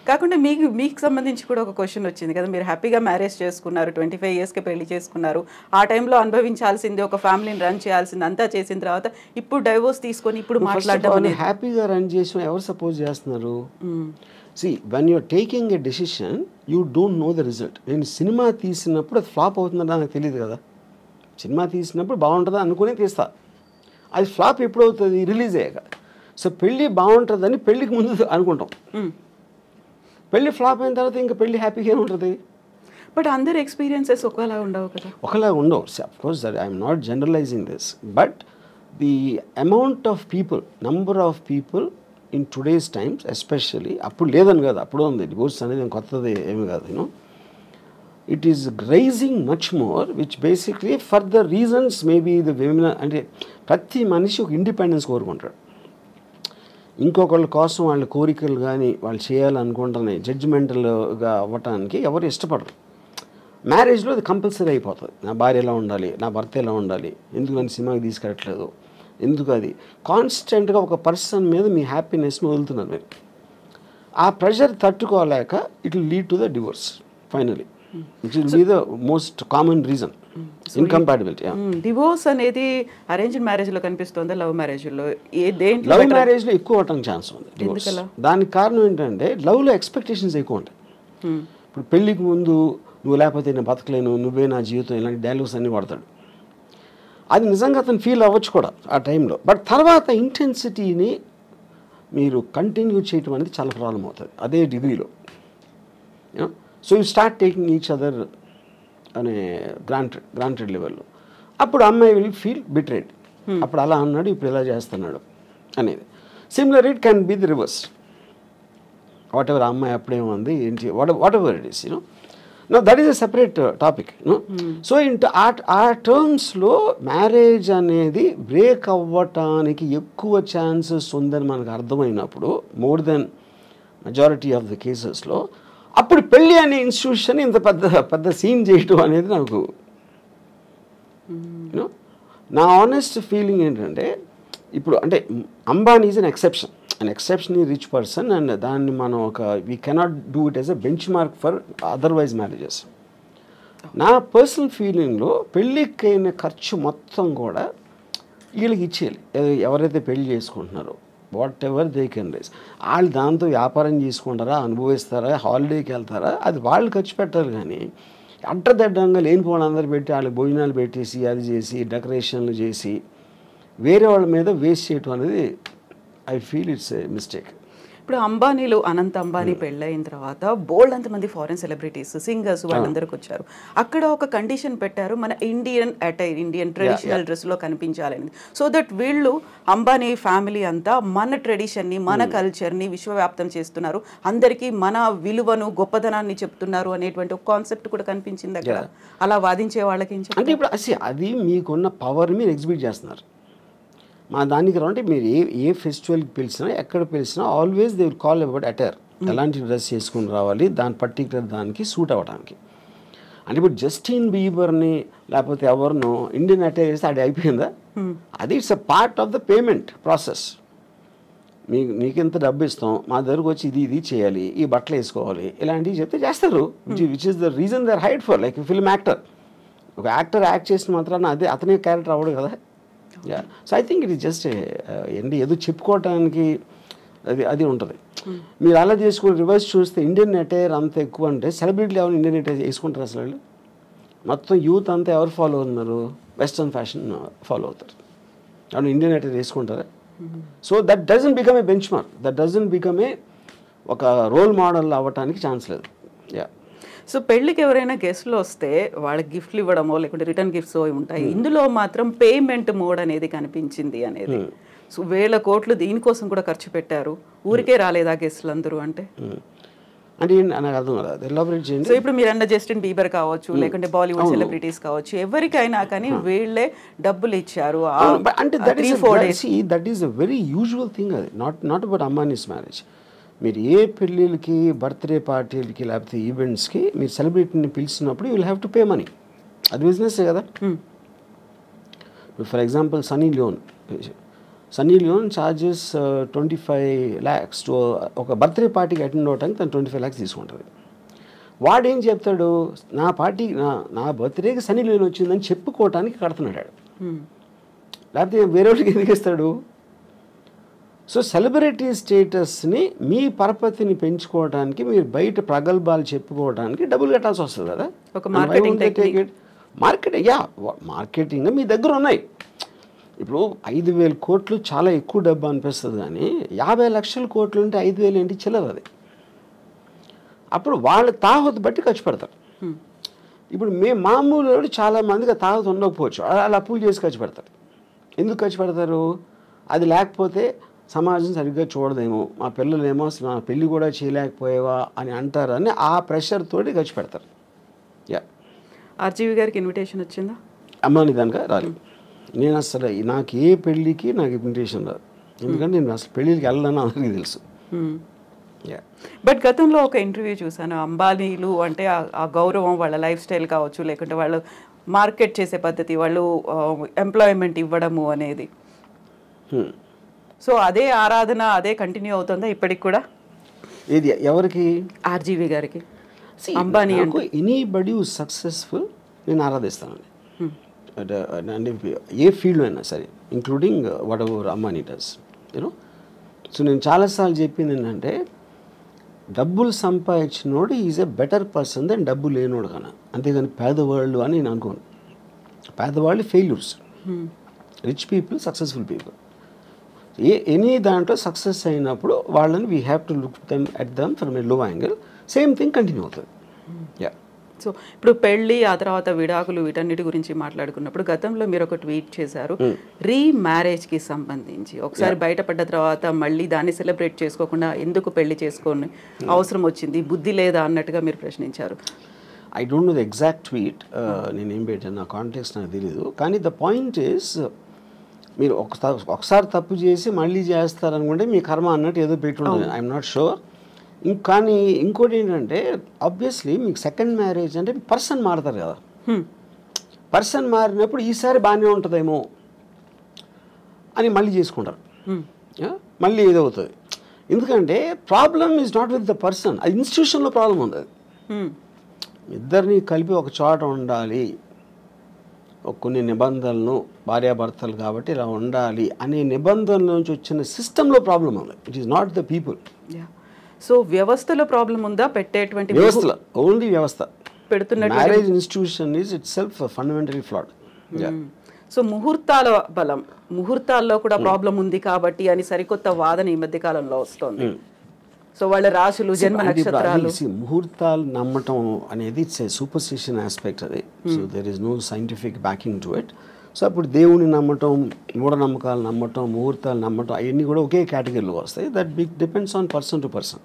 కాకుండా మీకు సంబంధించి కూడా ఒక క్వశ్చన్ వచ్చింది కదా, మీరు హ్యాపీగా మ్యారేజ్ చేసుకున్నారు, 25 yearsకి పెళ్లి చేసుకున్నారు, ఆ టైంలో అనుభవించాల్సింది, ఒక ఫ్యామిలీని రన్ చేయాల్సింది అంతా చేసిన తర్వాత ఇప్పుడు డైవోర్స్ తీసుకొని ఇప్పుడు మాట్లాడడం హ్యాపీగా రన్ చేసిన ఎవరు సపోజ్ చేస్తున్నారు? See, when you're taking a decision, you don't know the result. నేను సినిమా తీసినప్పుడు అది ఫ్లాప్ అవుతుందని నాకు తెలియదు కదా. సినిమా తీసినప్పుడు బాగుంటుందా అనుకుని తీస్తా, అది ఫ్లాప్ ఎప్పుడు అవుతుంది, రిలీజ్ అయ్యాక. సో పెళ్ళి బాగుంటుందని పెళ్ళికి ముందు అనుకుంటాం, పెళ్ళి ఫ్లాప్ అయిన తర్వాత ఇంకా పెళ్ళి హ్యాపీగా ఉంటుంది. బట్ అందరి ఎక్స్పీరియన్సెస్ ఒకలా ఉండవు కదా. ఒకలా ఉండవు. Of course that I'm not generalising this, but the amount of people, number of people in today's times especially, అప్పుడు లేదని కాదు, అప్పుడు ఉంది, డివోర్స్ అనేది కొత్తది ఏమి కాదు, you know it is rising much more, which basically for the reasons maybe the women, అంటే ప్రతి మనిషి ఒక ఇండిపెండెన్స్ కోరుకుంటాడు. ఇంకొకళ్ళ కోసం వాళ్ళ కోరికలు కానీ వాళ్ళు చేయాలనుకుంటున్నాయి జడ్జిమెంటల్గా అవ్వటానికి ఎవరు ఇష్టపడరు. మ్యారేజ్లో అది కంపల్సరీ అయిపోతుంది. నా భార్య ఎలా ఉండాలి, నా భర్త ఎలా ఉండాలి, ఎందుకు నన్ను సినిమాకి తీసుకెళ్ళట్లేదు, ఎందుకు అది కాన్స్టెంట్గా ఒక పర్సన్ మీద మీ హ్యాపీనెస్ని వదులుతున్నారు మీరు. ఆ ప్రెషర్ తట్టుకోలేక it will lead to the divorce finally, which will be the most common reason, incompatibility. Divorce అనేది అరేంజ్డ్ మ్యారేజ్లో కనిపిస్తుందా, లవ్ మ్యారేజ్లో? లవ్ మ్యారేజ్లో ఎక్కువ అవటం ఛాన్స్ ఉంది డివోర్స్. దానికి కారణం ఏంటంటే లవ్లో ఎక్స్పెక్టేషన్స్ ఎక్కువ ఉంటాయి. ఇప్పుడు పెళ్ళికి ముందు నువ్వు లేకపోతే నేను బతకలేను, నువ్వే నా జీవితం, ఇలాంటి డైలాగ్స్ అన్నీ వాడతాడు. అది నిజంగా అతను ఫీల్ అవ్వచ్చు కూడా ఆ టైంలో, బట్ తర్వాత ఇంటెన్సిటీని మీరు కంటిన్యూ చేయటం అనేది చాలా ప్రాబ్లం అవుతుంది అదే డిగ్రీలో. So you start taking each other అనే గ్రాంటెడ్ లెవెల్లో. అప్పుడు అమ్మాయి విల్ ఫీల్ బిట్రేడ్, అప్పుడు అలా అన్నాడు ఇప్పుడు ఇలా చేస్తున్నాడు అనేది. Similar it can be the reverse, what ever అమ్మాయి అప్పుడేముంది ఏంటి, what ever it is, you know. Now that is a separate topic, no? So ఆ టర్మ్స్లో మ్యారేజ్ అనేది బ్రేక్ అవ్వటానికి ఎక్కువ ఛాన్సెస్ ఉందని మనకు అర్థమైనప్పుడు, more than majority of the కేసెస్లో, అప్పుడు పెళ్ళి అనే ఇన్స్టిట్యూషన్ ఇంత పెద్ద సీన్ చేయటం అనేది నాకు యూనో. నా ఆనెస్ట్ ఫీలింగ్ ఏంటంటే, ఇప్పుడు అంటే Ambani is an exceptionally rich person, and దాన్ని మనం we cannot do it as a bench mark for otherwise marriages. నా పర్సనల్ ఫీలింగ్లో పెళ్ళికైన ఖర్చు మొత్తం కూడా వీళ్ళకి ఇచ్చేయాలి, ఎవరైతే పెళ్లి చేసుకుంటున్నారో, whatever they can raise. వాళ్ళు దాంతో వ్యాపారం చేసుకుంటారా, అనుభవిస్తారా, హాలిడేకి వెళ్తారా, అది వాళ్ళు ఖర్చు పెట్టాలి. కానీ అడ్డదడ్డంగా లేనిపోవడం అందరు పెట్టి వాళ్ళకి భోజనాలు పెట్టేసి అది చేసి డెకరేషన్లు చేసి వేరే వాళ్ళ మీద వేస్ట్ చేయటం అనేది I feel it's a mistake. ఇప్పుడు అంబానీలు అనంత్ అంబానీ పెళ్ళైన తర్వాత బోల్డ్ అంతమంది ఫారెన్ సెలబ్రిటీస్ సింగర్స్ వాళ్ళందరికి వచ్చారు. అక్కడ ఒక కండిషన్ పెట్టారు, మన ఇండియన్ అటైర్, ఇండియన్ ట్రెడిషనల్ డ్రెస్లో కనిపించాలని. సో దట్ వీళ్ళు అంబానీ ఫ్యామిలీ అంతా మన ట్రెడిషన్ని, మన కల్చర్ని విశ్వవ్యాప్తం చేస్తున్నారు, అందరికీ మన విలువను గొప్పతనాన్ని చెప్తున్నారు అనేటువంటి ఒక కాన్సెప్ట్ కూడా కనిపించింది అక్కడ. అలా వాదించే వాళ్ళకి అంటే ఇప్పుడు అది మీకున్న పవర్ మీరు ఎగ్జిబిట్ చేస్తున్నారు. మా దానికి రావంటే మీరు ఏ ఫెస్టివల్కి పిలిచినా ఎక్కడ పిలిచినా always they will call about attire. ఎలాంటి డ్రెస్ చేసుకుని రావాలి, దాని పర్టికులర్ దానికి సూట్ అవ్వడానికి. అంటే ఇప్పుడు జస్టిన్ బీబర్ని లేకపోతే ఎవరినో ఇండియన్ అటైర్ చేస్తే అది అయిపోయిందా? అది it's a part of the payment process. మీకు ఎంత డబ్బు ఇస్తాం, మా దగ్గరకు వచ్చి ఇది చేయాలి, ఈ బట్టలు వేసుకోవాలి, ఇలాంటివి చెప్తే చేస్తారు. Which is the reason they are hide for. Like film actor, ఒక యాక్టర్ యాక్ట్ చేసిన మాత్రాన అదే అతనే క్యారెక్టర్ అవ్వడు కదా. So I think it is just ఏంటి ఏదో చెప్పుకోవటానికి అది ఉంటుంది. మీరు అలా చేసుకుని రివర్స్ చూస్తే ఇండియన్ అటైర్ అంత ఎక్కువ అంటే సెలబ్రిటీలు ఎవరు ఇండియన్ అటైర్ వేసుకుంటారు అసలు? వాళ్ళు మొత్తం యూత్ అంతా ఎవరు ఫాలో అవుతున్నారు? వెస్ట్రన్ ఫ్యాషన్ ఫాలో అవుతారు. అవును, ఇండియన్ అటైర్ వేసుకుంటారా? So that doesn't become a bench mark, that doesn't become a ఒక రోల్ మోడల్ అవ్వటానికి ఛాన్స్ లేదు. సో పెళ్ళికి ఎవరైనా గెస్ట్లు వస్తే వాళ్ళకి గిఫ్ట్లు ఇవ్వడమో లేకుంటే రిటర్న్ గిఫ్ట్స్ ఉంటాయి. ఇందులో మాత్రం పేమెంట్ మోడ్ అనేది కనిపించింది అనేది. సో 1000 కోట్లు దీనికోసం కూడా ఖర్చు పెట్టారు. ఊరికే రాలేదా గెస్ట్లు అందరూ అంటే నాకు అర్థం కదా, ఎలాబరేట్ చేయండి. సో ఇప్పుడు మీరు అన్న జస్టిన్ బీబర్ కావచ్చు, లేకుంటే బాలీవుడ్ సెలబ్రిటీస్ కావచ్చు, ఎవరికైనా కానీ వీళ్ళే డబ్బులు ఇచ్చారు. అంటే that is a very usual thing. అది నాట్ అబౌట్ అంబానీస్ మ్యారేజ్. మీరు ఏ పెళ్ళిళ్ళకి, బర్త్డే పార్టీలకి లేకపోతే ఈవెంట్స్కి మీరు సెలబ్రిటీని పిలిచినప్పుడు you will have to pay money. అది బిజినెస్సే కదా. For example Sunny Leone charges 25 lakhs to ఒక బర్త్డే పార్టీకి అటెండ్ అవడానికి తను 25 lakhs తీసుకుంటుంది. వాడేం చెప్తాడు, నా బర్త్డేకి సన్నీ లియోన్ వచ్చిందని చెప్పుకోవటానికి కడుతున్నాడు. లేకపోతే వేరే వాళ్ళకి ఎందుకు ఇస్తాడు? సో సెలబ్రిటీ స్టేటస్ని మీ పరపతిని పెంచుకోవడానికి మీరు బయట ప్రగల్భాలు చెప్పుకోవడానికి డబ్బులు కట్టాల్సి వస్తుంది కదా. మార్కెటింగ్ మీ దగ్గర ఉన్నాయి. ఇప్పుడు 5,000 కోట్లు చాలా ఎక్కువ డబ్బు అనిపిస్తుంది, కానీ 50 లక్షల కోట్లు ఉంటే 5,000 ఏంటి చిల్లర అది. అప్పుడు వాళ్ళ తాహతు బట్టి ఖర్చు పెడతారు. ఇప్పుడు మామూలు చాలా మందికి తాహతు ఉండకపోవచ్చు, అలా అప్పులు చేసి ఖర్చు పెడతారు. ఎందుకు ఖర్చు పెడతారు? అది లేకపోతే సమాజం సరిగ్గా చూడదేమో, మా పిల్లలేమో మా పెళ్ళి కూడా చేయలేకపోయేవా అని అంటారని ఆ ప్రెషర్ తోటి ఖర్చు పెడతారు. ఆర్జీవి గారికి ఇన్విటేషన్ వచ్చిందా? అమ్మాని దానిక రాలేదు. నేను అసలు నాకు ఏ పెళ్ళికి నాకు ఇన్విటేషన్ రాదు, ఎందుకంటే నేను అసలు పెళ్ళికి వెళ్ళాలని అందరికీ తెలుసు. బట్ గతంలో ఒక ఇంటర్వ్యూ చూసాను, అంబానీలు అంటే ఆ గౌరవం, వాళ్ళ లైఫ్ స్టైల్ కావచ్చు, లేకుంటే వాళ్ళు మార్కెట్ చేసే పద్ధతి, వాళ్ళు ఎంప్లాయ్మెంట్ ఇవ్వడము అనేది, సో అదే ఆరాధన అదే కంటిన్యూ అవుతుందా ఇప్పటికి కూడా? ఇది ఎవరికి? ఆర్జీవి గారికి. అంబానీ అంటే ఎనీబడి హూ సక్సెస్ఫుల్ నేను ఆరాధిస్తానండి. అంటే ఏ ఫీల్డ్ అయినా సరే, including whatever Ambani does, you know. So నేను చాలాసార్లు చెప్పింది ఏంటంటే, డబ్బులు సంపాదించినోడు is a better person than డబ్బు లేనోడు కన్నా. అంతేగాని పేదవాళ్ళు అని నేను అనుకోను. పేదవాళ్ళు failures, rich people successful people. Any దాంట్లో సక్సెస్ అయినప్పుడు వాళ్ళని we have to look at them from a low angle. Same thing continue అవుతుంది. సో ఇప్పుడు పెళ్ళి, ఆ తర్వాత విడాకులు, వీటన్నిటి గురించి మాట్లాడుకున్నప్పుడు గతంలో మీరు ఒక ట్వీట్ చేశారు, రీమ్యారేజ్కి సంబంధించి. ఒకసారి బయటపడ్డ తర్వాత మళ్ళీ దాన్ని సెలబ్రేట్ చేసుకోకుండా ఎందుకు పెళ్లి చేసుకొని అవసరం వచ్చింది, బుద్ధి లేదా అన్నట్టుగా మీరు ప్రశ్నించారు. I don't know the exact tweet, నేనేం పెట్టాను, నా కాంటెక్స్ట్ నాకు తెలియదు. కానీ ద పాయింట్ ఈస్, మీరు ఒకసారి తప్పు చేసి మళ్ళీ చేస్తారనుకుంటే మీ కర్మ అన్నట్టు ఏదో పెట్టుంటుంది. I'm not sure. కానీ ఇంకోటి ఏంటంటే, ఆబ్వియస్లీ మీకు సెకండ్ మ్యారేజ్ అంటే పర్సన్ మారుతారు కదా. పర్సన్ మారినప్పుడు ఈసారి బాగానే ఉంటుందేమో అని మళ్ళీ చేసుకుంటారు, మళ్ళీ ఏదో అవుతుంది. ఎందుకంటే problem is not with the person, అది ఇన్స్టిట్యూషన్లో ప్రాబ్లం ఉంది. అది ఇద్దరిని కలిపి ఒక చోట ఉండాలి, కొన్ని నిబంధనలను, భార్యాభర్తలు కాబట్టి ఇలా ఉండాలి అనే నిబంధనల నుంచి వచ్చిన సిస్టంలో ప్రాబ్లం ఉంది. It is not the people. So వ్యవస్థలో ప్రాబ్లం ఉందా? పెట్టేటువంటి వ్యవస్థలో, ఓన్లీ వ్యవస్థ పెడుతున్న marriage institution is itself fundamentally flawed. So ముహూర్తాల బలం, ముహూర్తాల్లో కూడా ప్రాబ్లం ఉంది కాబట్టి అని సరికొత్త వాదన ఈ మధ్య కాలంలో వస్తుంది. సో వాళ్ళ రాశులు జన్మ నక్షత్రాలు ముహూర్తాలు నమ్మటం అనేది ఇట్స్ ఏ సూపర్స్టిషన్ ఆస్పెక్ట్ అది. So there is no scientific backing to it. So అప్పుడు దేవుని నమ్మటం, మూఢనమ్మకాలు నమ్మటం, ముహూర్తాలు నమ్మటం అవన్నీ కూడా ఒకే కేటగిరీలో వస్తాయి. That depends on person to person.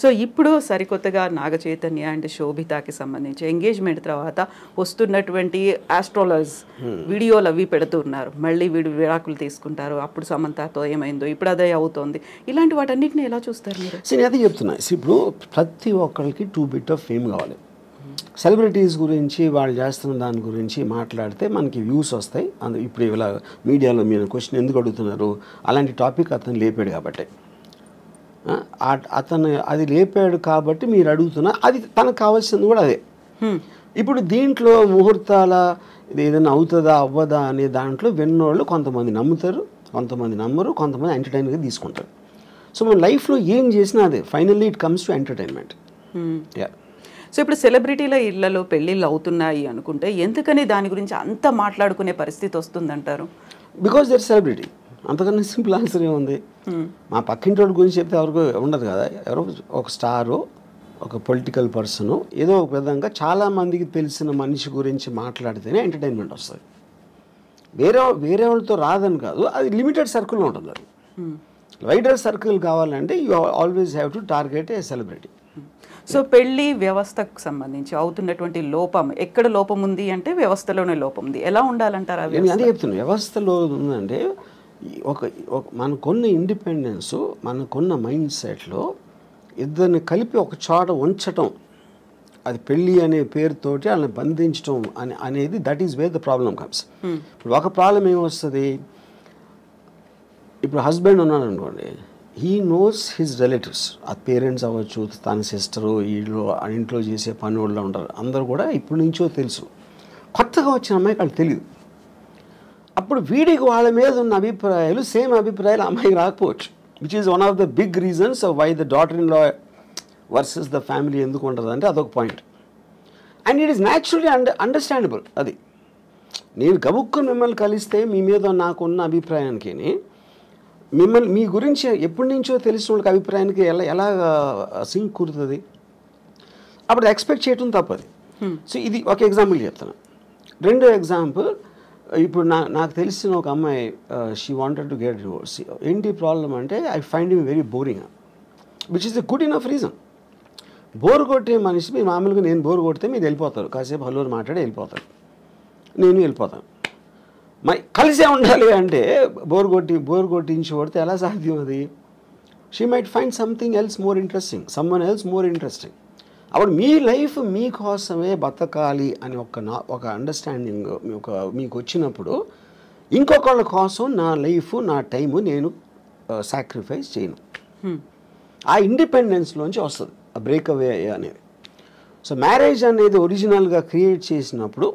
So ఇప్పుడు సరికొత్తగా నాగ చైతన్య అండ్ శోభితాకి సంబంధించి ఎంగేజ్మెంట్ తర్వాత వస్తున్నటువంటి ఆస్ట్రాలజర్స్ వీడియోలు అవి పెడుతున్నారు. మళ్ళీ వీడు విడాకులు తీసుకుంటారు, అప్పుడు సమంతతో ఏమైందో ఇప్పుడు అదే అవుతోంది. ఇలాంటి వాటన్నిటిని ఎలా చూస్తారు మీరు? నేను అదే చెప్తున్నా. ఇప్పుడు ప్రతి ఒక్కరికి 2 bit ఆఫ్ ఫేమ్ కావాలి. సెలబ్రిటీస్ గురించి వాళ్ళు చేస్తున్న దాని గురించి మాట్లాడితే మనకి వ్యూస్ వస్తాయి. ఇప్పుడు ఇలా మీడియాలో మీరు క్వశ్చన్ ఎందుకు అడుగుతున్నారు, అలాంటి టాపిక్ అతను లేపాడు కాబట్టి, అతను అది లేపాడు కాబట్టి మీరు అడుగుతున్నా, అది తనకు కావాల్సింది కూడా అదే. ఇప్పుడు దీంట్లో ముహూర్తాల ఇది ఏదైనా అవుతుందా అవ్వదా అనే దాంట్లో విన్నోళ్ళు కొంతమంది నమ్ముతారు, కొంతమంది నమ్మరు, కొంతమంది ఎంటర్టైన్గా తీసుకుంటారు. సో మన లైఫ్లో ఏం చేసినా అదే finally it comes to entertainment. So ఇప్పుడు సెలబ్రిటీల ఇళ్లలో పెళ్ళిళ్ళు అవుతున్నాయి అనుకుంటే ఎందుకని దాని గురించి అంత మాట్లాడుకునే పరిస్థితి వస్తుందంటారు? Because their celebrity. అంతకన్నా సింపుల్ ఆన్సర్ ఏముంది? మా పక్కింటి వాడి గురించి చెప్తే ఎవరికి ఉండదు కదా. ఎవరో ఒక స్టారు, ఒక పొలిటికల్ పర్సను, ఏదో ఒక విధంగా చాలామందికి తెలిసిన మనిషి గురించి మాట్లాడితేనే ఎంటర్టైన్మెంట్ వస్తుంది. వేరే వాళ్ళతో రాదని కాదు, అది లిమిటెడ్ సర్కిల్లో ఉంటుంది. అది వైడర్ సర్కిల్ కావాలంటే you always have to target A celebrity. So పెళ్లి వ్యవస్థకు సంబంధించి అవుతున్నటువంటి లోపం, ఎక్కడ లోపం ఉంది అంటే వ్యవస్థలోనే లోపం ఉంది. ఎలా ఉండాలంటారు? అదే చెప్తున్నాను. వ్యవస్థలో ఉందంటే మనకున్న ఇండిపెండెన్సు, మనకున్న మైండ్ సెట్లో ఇద్దరిని కలిపి ఒక చోట ఉంచటం, అది పెళ్ళి అనే పేరుతోటి వాళ్ళని బంధించడం అనేది that is where the problem comes. ఇప్పుడు ఒక ప్రాబ్లం ఏమొస్తుంది, ఇప్పుడు హస్బెండ్ ఉన్నాడు అనుకోండి, హీ నోస్ హిజ్ రిలేటివ్స్, ఆ పేరెంట్స్ అవ్వచ్చు, తన సిస్టరు, ఇంట్లో చేసే పని వాళ్ళు ఉంటారు, అందరూ కూడా ఇప్పటి నుంచో తెలుసు. కొత్తగా వచ్చిన అమ్మాయికి వాళ్ళు తెలియదు. అప్పుడు వీడికి వాళ్ళ మీద ఉన్న అభిప్రాయాలు సేమ్ అభిప్రాయాలు అమ్మాయికి రాకపోవచ్చు, which is one of the big reasons why the daughter in law versus the family ఎందుకు ఉంటుంది అంటే అదొక point. And it is naturally understandable. అది నేను గబుక్కుని మిమ్మల్ని కలిస్తే మీ మీద నాకున్న అభిప్రాయానికి మీ గురించి ఎప్పటి నుంచో తెలిసిన వాళ్ళకి అభిప్రాయానికి ఎలా సింక్ కుదురుతుంది? అప్పుడు ఎక్స్పెక్ట్ చేయటం తప్పది. సో ఇది ఒక ఎగ్జాంపుల్ చెప్తాను. రెండో ఎగ్జాంపుల్, ఇప్పుడు నాకు తెలిసిన ఒక అమ్మాయి, she wanted to get divorce. ఏంటి ప్రాబ్లం అంటే, I find him very boring, which is a good enough reason. Bore కొట్టే మనిషి, మీరు మామూలుగా నేను బోర్ కొడితే మీరు వెళ్ళిపోతారు, కాసేపు హలో మాట్లాడి వెళ్ళిపోతారు, నేను వెళ్ళిపోతాను. మరి కలిసే ఉండాలి అంటే బోర్ కొట్టించి కొడితే ఎలా సాధ్యం? అది she might find something else more interesting, someone else more interesting. అప్పుడు మీ లైఫ్ మీకోసమే బతకాలి అని ఒక అండర్స్టాండింగ్ మీకు వచ్చినప్పుడు ఇంకొకళ్ళ కోసం నా లైఫ్, నా టైము నేను సాక్రిఫైస్ చేయను. ఆ ఇండిపెండెన్స్లోంచి వస్తుంది ఆ బ్రేక్అవే అనేది. సో మ్యారేజ్ అనేది ఒరిజినల్గా క్రియేట్ చేసినప్పుడు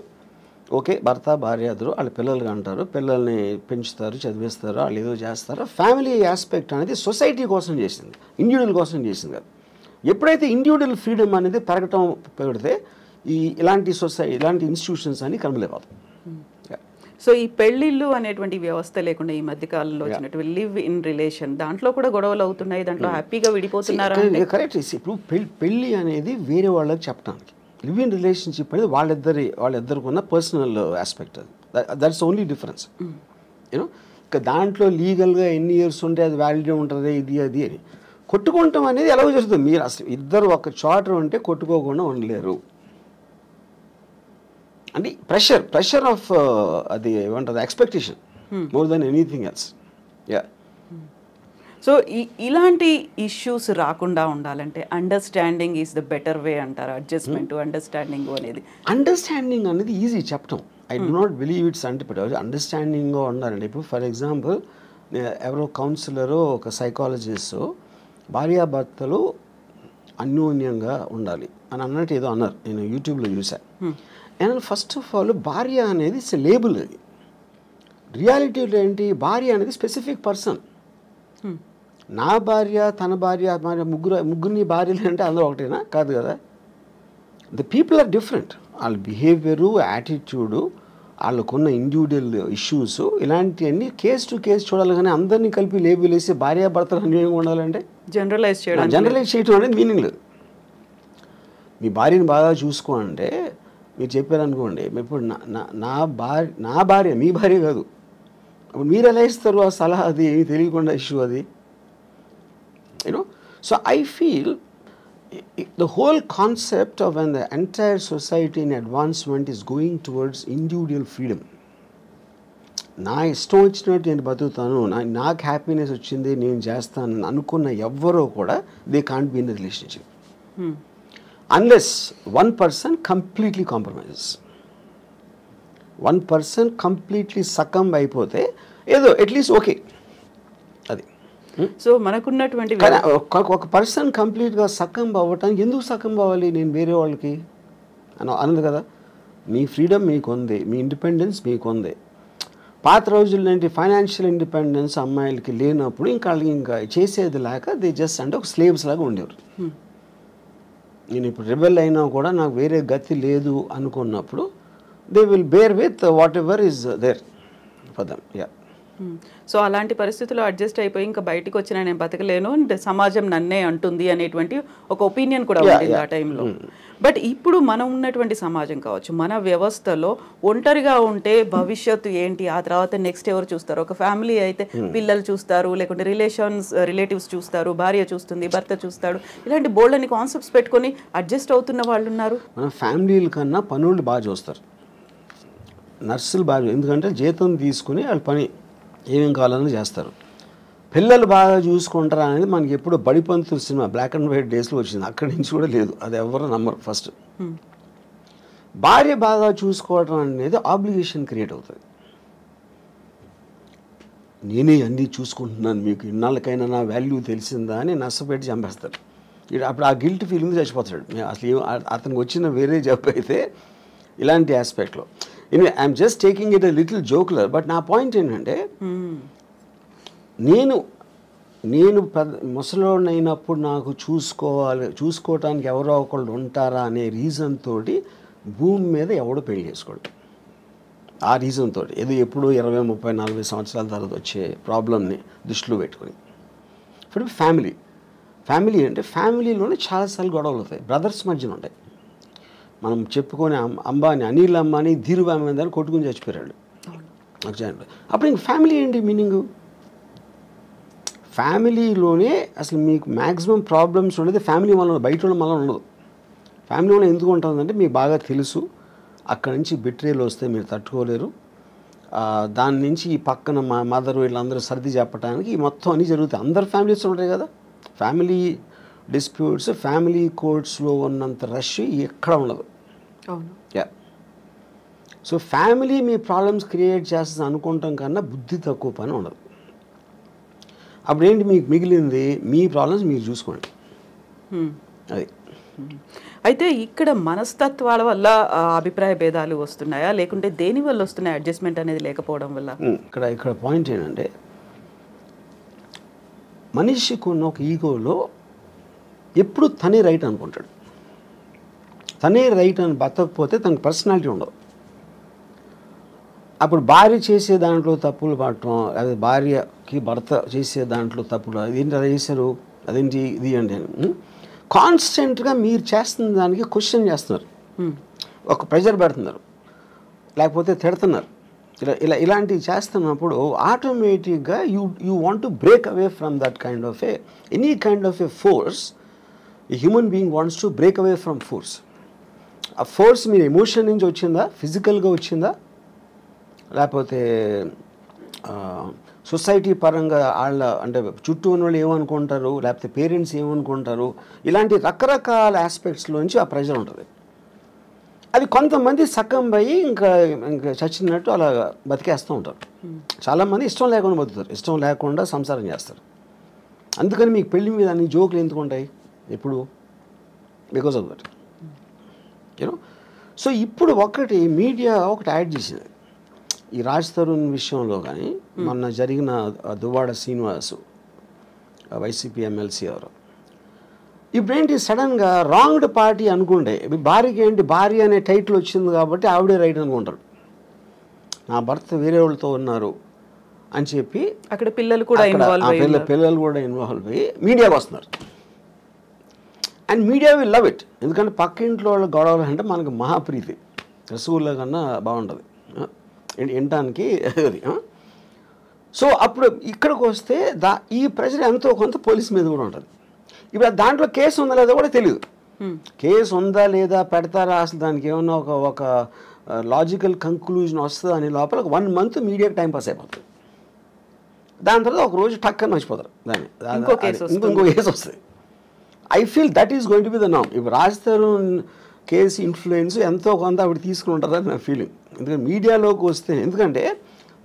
ఓకే, భర్త భార్య ఇద్దరు వాళ్ళ పిల్లలుగా అంటారు, పిల్లల్ని పెంచుతారు, చదివిస్తారు, వాళ్ళు ఏదో చేస్తారు. ఫ్యామిలీ ఆస్పెక్ట్ అనేది సొసైటీ కోసం చేసింది, ఇండివిజువల్ కోసం చేసింది కాదు. ఎప్పుడైతే ఇండివిజువల్ ఫ్రీడమ్ అనేది పెడితే ఇలాంటి ఇలాంటి ఇన్స్టిట్యూషన్స్ అని కనబలేకపోతాయి. సో ఈ పెళ్ళిళ్ళు అనేటువంటి వ్యవస్థ లేకుండా ఈ మధ్య కాలంలో వచ్చినటువంటి లివ్ ఇన్ రిలేషన్, దాంట్లో కూడా గొడవలు అవుతున్నాయి, దాంట్లో హ్యాపీగా విడిపోతున్నారు. కరెక్ట్. ఇప్పుడు పెళ్ళి అనేది వేరే వాళ్ళకి చెప్పడానికి, లివ్ ఇన్ రిలేషన్షిప్ అనేది వాళ్ళిద్దరికి ఉన్న పర్సనల్ ఆస్పెక్ట్. అది దట్స్ ఓన్లీ డిఫరెన్స్. యూనో, ఇక దాంట్లో లీగల్గా ఎన్ని ఇయర్స్ ఉంటే అది వ్యాలిడ్ ఉంటుంది, ఇది అది అని కొట్టుకుంటాం అనేది ఎలా జరుగుతుంది? మీరు అసలు ఇద్దరు ఒక చోట ఉంటే కొట్టుకోకుండా ఉండలేరు. అంటే ప్రెషర్ ఆఫ్ అది ఏమంటుంది, expectation more than anything else. Yeah. So ఇలాంటి ఇష్యూస్ రాకుండా ఉండాలంటే understanding is the better way అంటారు. అడ్జస్ట్మెంట్, అండర్స్టాండింగ్ అనేది ఈజీ చెప్పటం. I do not believe it's అండర్స్టాండింగ్గా ఉండాలండి. ఇప్పుడు ఫర్ ఎగ్జాంపుల్, ఎవరో కౌన్సిలరు, ఒక సైకాలజిస్ట్ భార్యాభర్తలు అన్యోన్యంగా ఉండాలి అని అన్నట్టు ఏదో అన్నారు, నేను యూట్యూబ్లో చూసాను. అండ్ ఫస్ట్ ఆఫ్ ఆల్, భార్య అనేది ఇట్స్ లేబుల్. అది రియాలిటీలో ఏంటి, భార్య అనేది స్పెసిఫిక్ పర్సన్. నా భార్య, తన భార్య, ముగ్గురిని భార్యలు అంటే అందరూ ఒకటేనా? కాదు కదా. The people are different. వాళ్ళ బిహేవియరు, యాటిట్యూడు వాళ్ళకున్న ఇండివిజువల్ ఇష్యూస్ ఇలాంటివన్నీ కేసు టు కేసు చూడాలి, కానీ అందరినీ కలిపి లేబుల్ వేసి భార్యాభర్తలు అన్యోన్యంగా ఉండాలంటే జనరలైజ్ చేయడం అనేది మీనింగ్ లేదు. మీ భార్యని బాగా చూసుకో అంటే మీరు చెప్పారనుకోండి, ఇప్పుడు నా భార్య మీ భార్య కాదు, అప్పుడు మీరు ఎలా ఇస్తారు ఆ సలహా? అది ఏమి తెలియకుండా ఇష్యూ అది, you know. So I feel the whole concept of when the entire society in advancement is going towards individual freedom. నా ఇష్టం వచ్చినట్టు నేను బతుకుతాను, నాకు హ్యాపీనెస్ వచ్చింది నేను చేస్తాను అనుకున్న ఎవ్వరూ కూడా they can't be in the relationship unless one person completely compromises. One person completely succumb అయిపోతే ఏదో అట్లీస్ట్ ఓకే అది. సో మనకున్నటువంటి ఒక పర్సన్ కంప్లీట్గా సకంబ్ అవ్వటానికి ఎందుకు సకంబ్ అవ్వాలి నేను వేరే వాళ్ళకి అన్నది కదా. మీ ఫ్రీడమ్ మీకు ఉంది, మీ ఇండిపెండెన్స్ మీకు ఉంది. పాత రోజుల్లో ఏంటి ఫైనాన్షియల్ ఇండిపెండెన్స్ అమ్మాయిలకి లేనప్పుడు ఇంకా చేసేది లేక దే జస్ట్ అంటే ఒక స్లేవ్స్ లాగా ఉండేవారు. నేను ఇప్పుడు రెబెల్ అయినా కూడా నాకు వేరే గతి లేదు అనుకున్నప్పుడు they will bear with what is there for them. Yeah. So అలాంటి పరిస్థితుల్లో అడ్జస్ట్ అయిపోయి ఇంకా బయటకు వచ్చిన నేను బతకలేను అంటే సమాజం నన్నే అంటుంది అనేటువంటి ఒక ఒపీనియన్ కూడా ఉంటుంది ఆ టైంలో. బట్ ఇప్పుడు మనం ఉన్నటువంటి సమాజం కావచ్చు, మన వ్యవస్థలో ఒంటరిగా ఉంటే భవిష్యత్తు ఏంటి, ఆ తర్వాత నెక్స్ట్ ఎవరు చూస్తారు? ఒక ఫ్యామిలీ అయితే పిల్లలు చూస్తారు, లేకుంటే రిలేటివ్స్ చూస్తారు, భార్య చూస్తుంది, భర్త చూస్తాడు, ఇలాంటి బోల్డని కాన్సెప్ట్స్ పెట్టుకొని అడ్జస్ట్ అవుతున్న వాళ్ళు ఉన్నారు. మన ఫ్యామిలీల కన్నా పనులు బాగా చూస్తారు, నర్సులు బాగా, ఎందుకంటే జీతం తీసుకుని వాళ్ళు పని ఏమేం కావాలని చేస్తారు. పిల్లలు బాగా చూసుకుంటారా అనేది మనకి ఎప్పుడు Badipantulu cinema black and white డేస్లో వచ్చింది, అక్కడి నుంచి కూడా లేదు, అది ఎవరు నమ్మరు. ఫస్ట్ భార్య బాగా చూసుకోవడం అనేది ఆబ్లిగేషన్ క్రియేట్ అవుతుంది. నేనే అన్నీ చూసుకుంటున్నాను, మీకు ఇన్నాళ్ళకైనా నా వాల్యూ తెలిసిందా అని నష్టపెట్టి చంపేస్తాడు. అప్పుడు ఆ గిల్ట్ ఫీలింగ్ చచ్చిపోతాడు. అసలు అతనికి వచ్చిన వేరే జాబ్ అయితే ఇలాంటి ఆస్పెక్ట్లో. I'm just taking it a little jocular, but నా పాయింట్ ఏంటంటే నేను ముసలోడిని అయినప్పుడు నాకు చూసుకోవటానికి ఎవరో ఒకళ్ళు ఉంటారా అనే రీజన్ తోటి భూమి మీద ఎవడో పెళ్లి చేసుకోడు. ఆ రీజన్ తోటి ఏదో ఎప్పుడో 20, 30, 40 సంవత్సరాల తర్వాత వచ్చే ప్రాబ్లమ్ని దృష్టిలో పెట్టుకొని. ఇప్పుడు ఫ్యామిలీ అంటే ఫ్యామిలీలోనే చాలాసార్లు గొడవలు అవుతాయి, బ్రదర్స్ మధ్యన ఉంటాయి. మనం చెప్పుకొని అనిల్ అంబానీ ధీరుభాయ్ అంబానీ కొట్టుకుని చచ్చిపోయాడు. అప్పుడు ఇంక ఫ్యామిలీ ఏంటి మీనింగు? ఫ్యామిలీలోనే అసలు మీకు మ్యాక్సిమం ప్రాబ్లమ్స్ ఉండేది ఫ్యామిలీ వల్ల, బయట ఉన్న వల్ల ఉండదు. ఫ్యామిలీ వల్ల ఎందుకు ఉంటుందంటే మీకు బాగా తెలుసు అక్కడి నుంచి బిట్రేలు వస్తే మీరు తట్టుకోలేరు, దాని నుంచి ఈ పక్కన మా మదర్ వీళ్ళందరూ సర్ది చెప్పడానికి మొత్తం అన్నీ జరుగుతాయి. అందరు ఫ్యామిలీస్ ఉంటాయి కదా. ఫ్యామిలీ డిస్ప్యూట్స్ ఫ్యామిలీ కోర్ట్స్లో ఉన్నంత రష్ ఎక్కడ ఉండదు. యా. సో ఫ్యామిలీ మీ ప్రాబ్లమ్స్ క్రియేట్ చేస్తుంది అనుకుంటాం కన్నా బుద్ధి తక్కువ పని ఉండదు. అప్పుడు ఏంటి మీకు మిగిలింది? మీ ప్రాబ్లమ్స్ మీరు చూసుకోండి. అది. అయితే ఇక్కడ మనస్తత్వాల వల్ల అభిప్రాయ భేదాలు వస్తున్నాయా, లేకుంటే దేని వల్ల వస్తున్నాయి? అడ్జస్ట్మెంట్ అనేది లేకపోవడం వల్ల? ఇక్కడ పాయింట్ ఏంటంటే మనిషికి ఉన్న ఒక ఈగోలో ఎప్పుడు తనే రైట్ అనుకుంటాడు. తనే రైట్ అని బతకపోతే తనకు పర్సనాలిటీ ఉండదు. అప్పుడు భార్య చేసే దాంట్లో తప్పులు పడటం, అదే భార్యకి భర్త చేసే దాంట్లో తప్పులు, అదేంటి అలా చేశారు, అదేంటి ఇది అంటే కాన్స్టెంట్గా మీరు చేస్తున్న దానికి క్వశ్చన్ చేస్తున్నారు, ఒక ప్రెజర్ పెడుతున్నారు, లేకపోతే తిడుతున్నారు. ఇలాంటివి చేస్తున్నప్పుడు ఆటోమేటిక్గా you want to break away from that kind of any kind of A force. A human being wants to break away from force. ఆ ఫోర్స్ మీరు ఎమోషన్ నుంచి వచ్చిందా, ఫిజికల్గా వచ్చిందా, లేకపోతే సొసైటీ పరంగా వాళ్ళ అంటే చుట్టూ ఉన్న వాళ్ళు ఏమనుకుంటారు, లేకపోతే పేరెంట్స్ ఏమనుకుంటారు, ఇలాంటి రకరకాల ఆస్పెక్ట్స్లోంచి ఆ ప్రెజర్ ఉంటుంది. అది కొంతమంది సకంబ్ అయ్యి ఇంకా చచ్చినట్టు అలా బతికేస్తూ ఉంటారు. చాలామంది ఇష్టం లేకుండా బతుకుతారు, ఇష్టం లేకుండా సంసారం చేస్తారు. అందుకని మీకు పెళ్లి మీద అన్ని జోకులు ఎందుకు ఉంటాయి ఎప్పుడు? Because of that, you know. So ఇప్పుడు మీడియా ఒకటి యాడ్ చేసింది ఈ రాజ్ తరుణ్ విషయంలో. కానీ మొన్న జరిగిన దువ్వాడ శ్రీనివాసు వైసీపీ ఎమ్మెల్సీ ఎవరు, ఇప్పుడేంటి సడన్గా రాంగ్డ్ పార్టీ అనుకుంటే భార్యకి ఏంటి భార్య అనే టైటిల్ వచ్చింది కాబట్టి ఆవిడే రైట్ అనుకుంటారు. నా భర్త వేరే వాళ్ళతో ఉన్నారు అని చెప్పి అక్కడ పిల్లలు కూడా పిల్లలు కూడా ఇన్వాల్వ్ అయ్యి మీడియాకి వస్తున్నారు. And media will love it. ఎందుకంటే పక్క ఇంట్లో వాళ్ళ గొడవలు అంటే మనకు మహాప్రీతి, రసగుల్లా కన్నా బాగుంటుంది వినటానికి అది. సో అప్పుడు ఇక్కడికి వస్తే ఈ ప్రెషర్ ఎంతో కొంత పోలీస్ మీద కూడా ఉంటుంది. ఇప్పుడు దాంట్లో కేసు ఉందా లేదా కూడా తెలియదు. కేసు ఉందా లేదా పెడతారా అసలు దానికి ఏమన్నా ఒక లాజికల్ కంక్లూజన్ వస్తుందా అని లోపల 1 month మీడియాకి టైం పాస్ అయిపోతుంది. దాని తర్వాత ఒక రోజు టక్కని మర్చిపోతారు దాన్ని, ఇంకో కేసు వస్తుంది. I feel that is going to be the నామ్. ఇప్పుడు రాజధాని కేసు ఇన్ఫ్లుయెన్స్ ఎంతో కొంత ఆవిడ తీసుకుని ఉంటారని నా ఫీలింగ్. ఎందుకంటే మీడియాలోకి వస్తే, ఎందుకంటే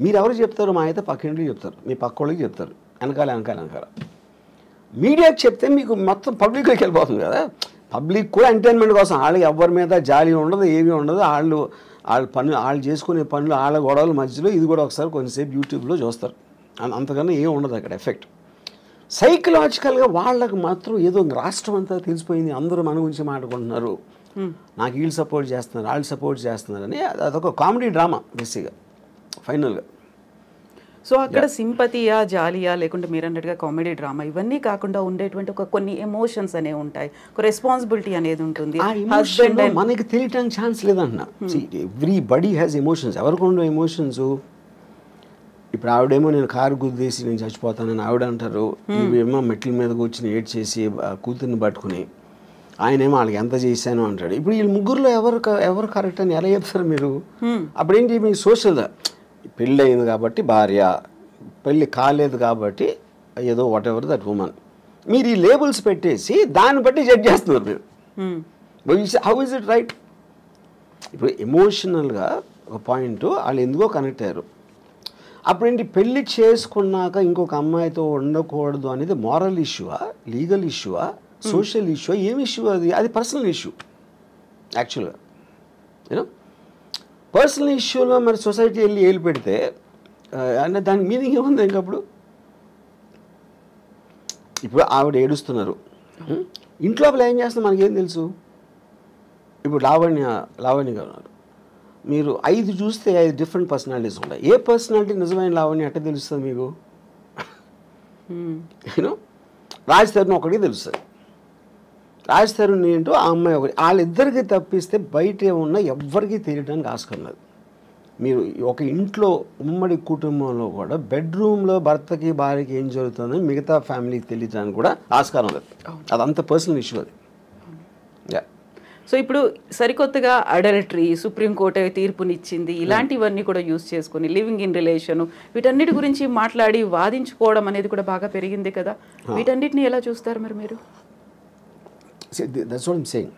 మీరు ఎవరు చెప్తారు, మా అయితే పక్కింటికి చెప్తారు, మీ పక్క వాళ్ళకి చెప్తారు, వెనకాల మీడియాకి చెప్తే మీకు మొత్తం పబ్లిక్లోకి వెళ్ళిపోతుంది కదా. పబ్లిక్ కూడా ఎంటర్టైన్మెంట్ కోసం, వాళ్ళకి ఎవరి మీద జాలి ఉండదు, ఏమీ ఉండదు. వాళ్ళు చేసుకునే పనులు, వాళ్ళ గొడవల మధ్యలో ఇది కూడా ఒకసారి కొంచెంసేపు యూట్యూబ్లో చూస్తారు, అంతకన్నా ఏం ఉండదు అక్కడ ఎఫెక్ట్. సైకలాజికల్గా వాళ్ళకి మాత్రం ఏదో రాష్ట్రం అంతా తెలిసిపోయింది, అందరూ మన గురించి మాట్లాడుకుంటున్నారు, నాకు వీళ్ళు సపోర్ట్ చేస్తున్నారు, వాళ్ళు సపోర్ట్ చేస్తున్నారని. అదొక కామెడీ డ్రామా బేసిక్గా ఫైనల్గా. సో అక్కడ సింపతియా, జాలియా, లేకుంటే మీరు అన్నట్టుగా కామెడీ డ్రామా, ఇవన్నీ కాకుండా ఉండేటువంటి కొన్ని ఎమోషన్స్ అనేవి ఉంటాయి, ఒక రెస్పాన్సిబిలిటీ అనేది ఉంటుంది. హస్బెండ్ మనకి తెలియటానికి ఛాన్స్ లేదంటున్నా. Everybody has emotions. ఎవరికి ఉండవు ఎమోషన్స్? ఇప్పుడు ఆవిడేమో నేను కారు గుద్దేసి నేను చచ్చిపోతానని ఆవిడ అంటారు, ఇవేమో మెట్ల మీద కూర్చుని ఏడ్ చేసి కూతుర్ని పట్టుకుని ఆయనేమో వాళ్ళకి ఎంత చేశాను అంటాడు. ఇప్పుడు వీళ్ళు ముగ్గురులో ఎవరు కరెక్ట్ అని ఎలా చెప్తారు మీరు? అప్పుడేంటి మీ సోషల్, పెళ్ళి అయింది కాబట్టి భార్య, పెళ్ళి కాలేదు కాబట్టి ఏదో వాట్ ఎవర్ దట్ ఉమెన్, మీరు ఈ లేబుల్స్ పెట్టేసి దాన్ని బట్టి జడ్జ్ చేస్తున్నారు మీరు. How is it right? ఇప్పుడు ఎమోషనల్గా ఒక పాయింట్ వాళ్ళు ఎందుకో కనెక్ట్ అయ్యారు. అప్పుడేంటి పెళ్ళి చేసుకున్నాక ఇంకొక అమ్మాయితో ఉండకూడదు అనేది మారల్ ఇష్యూవా, లీగల్ ఇష్యూవా, సోషల్ ఇష్యూ, ఏం ఇష్యూ అది? అది పర్సనల్ ఇష్యూ యాక్చువల్గా. యూనో పర్సనల్ ఇష్యూలో మరి సొసైటీ వెళ్ళి ఏలు పెడితే అంటే దానికి మీనింగ్ ఏముంది ఇంకప్పుడు? ఇప్పుడు ఆవిడ ఏడుస్తున్నారు, ఇంట్లో ఏం చేస్తున్నారు మనకేం తెలుసు? ఇప్పుడు లావణ్య గారు ఉన్నారు, మీరు 5 చూస్తే 5 డిఫరెంట్ పర్సనాలిటీస్ ఉంటాయి. ఏ పర్సనాలిటీ నిజమైన లావణ్య ఎట్ట తెలుస్తుంది మీకు? యూనో రాజతరుణ్ ఒకటికి తెలుస్తుంది, రాజతరుణ్ ఏంటో ఆ అమ్మాయి ఒకటి. వాళ్ళిద్దరికి తప్పిస్తే బయట ఏమన్నా ఎవ్వరికీ తెలియడానికి ఆస్కారం లేదు. మీరు ఒక ఇంట్లో ఉమ్మడి కుటుంబంలో కూడా బెడ్రూమ్లో భర్తకి భార్యకి ఏం జరుగుతుందని మిగతా ఫ్యామిలీకి తెలియడానికి కూడా ఆస్కారం లేదు. అదంత పర్సనల్ ఇష్యూ అది. సో ఇప్పుడు సరికొత్తగా అడల్టరీ సుప్రీంకోర్టు తీర్పునిచ్చింది, ఇలాంటివన్నీ కూడా యూజ్ చేసుకొని లివింగ్ ఇన్ రిలేషన్, వీటన్నిటి గురించి మాట్లాడి వాదించుకోవడం అనేది కూడా బాగా పెరిగింది కదా. వీటన్నిటిని ఎలా చూస్తారు మరి మీరు? That's what I'm saying.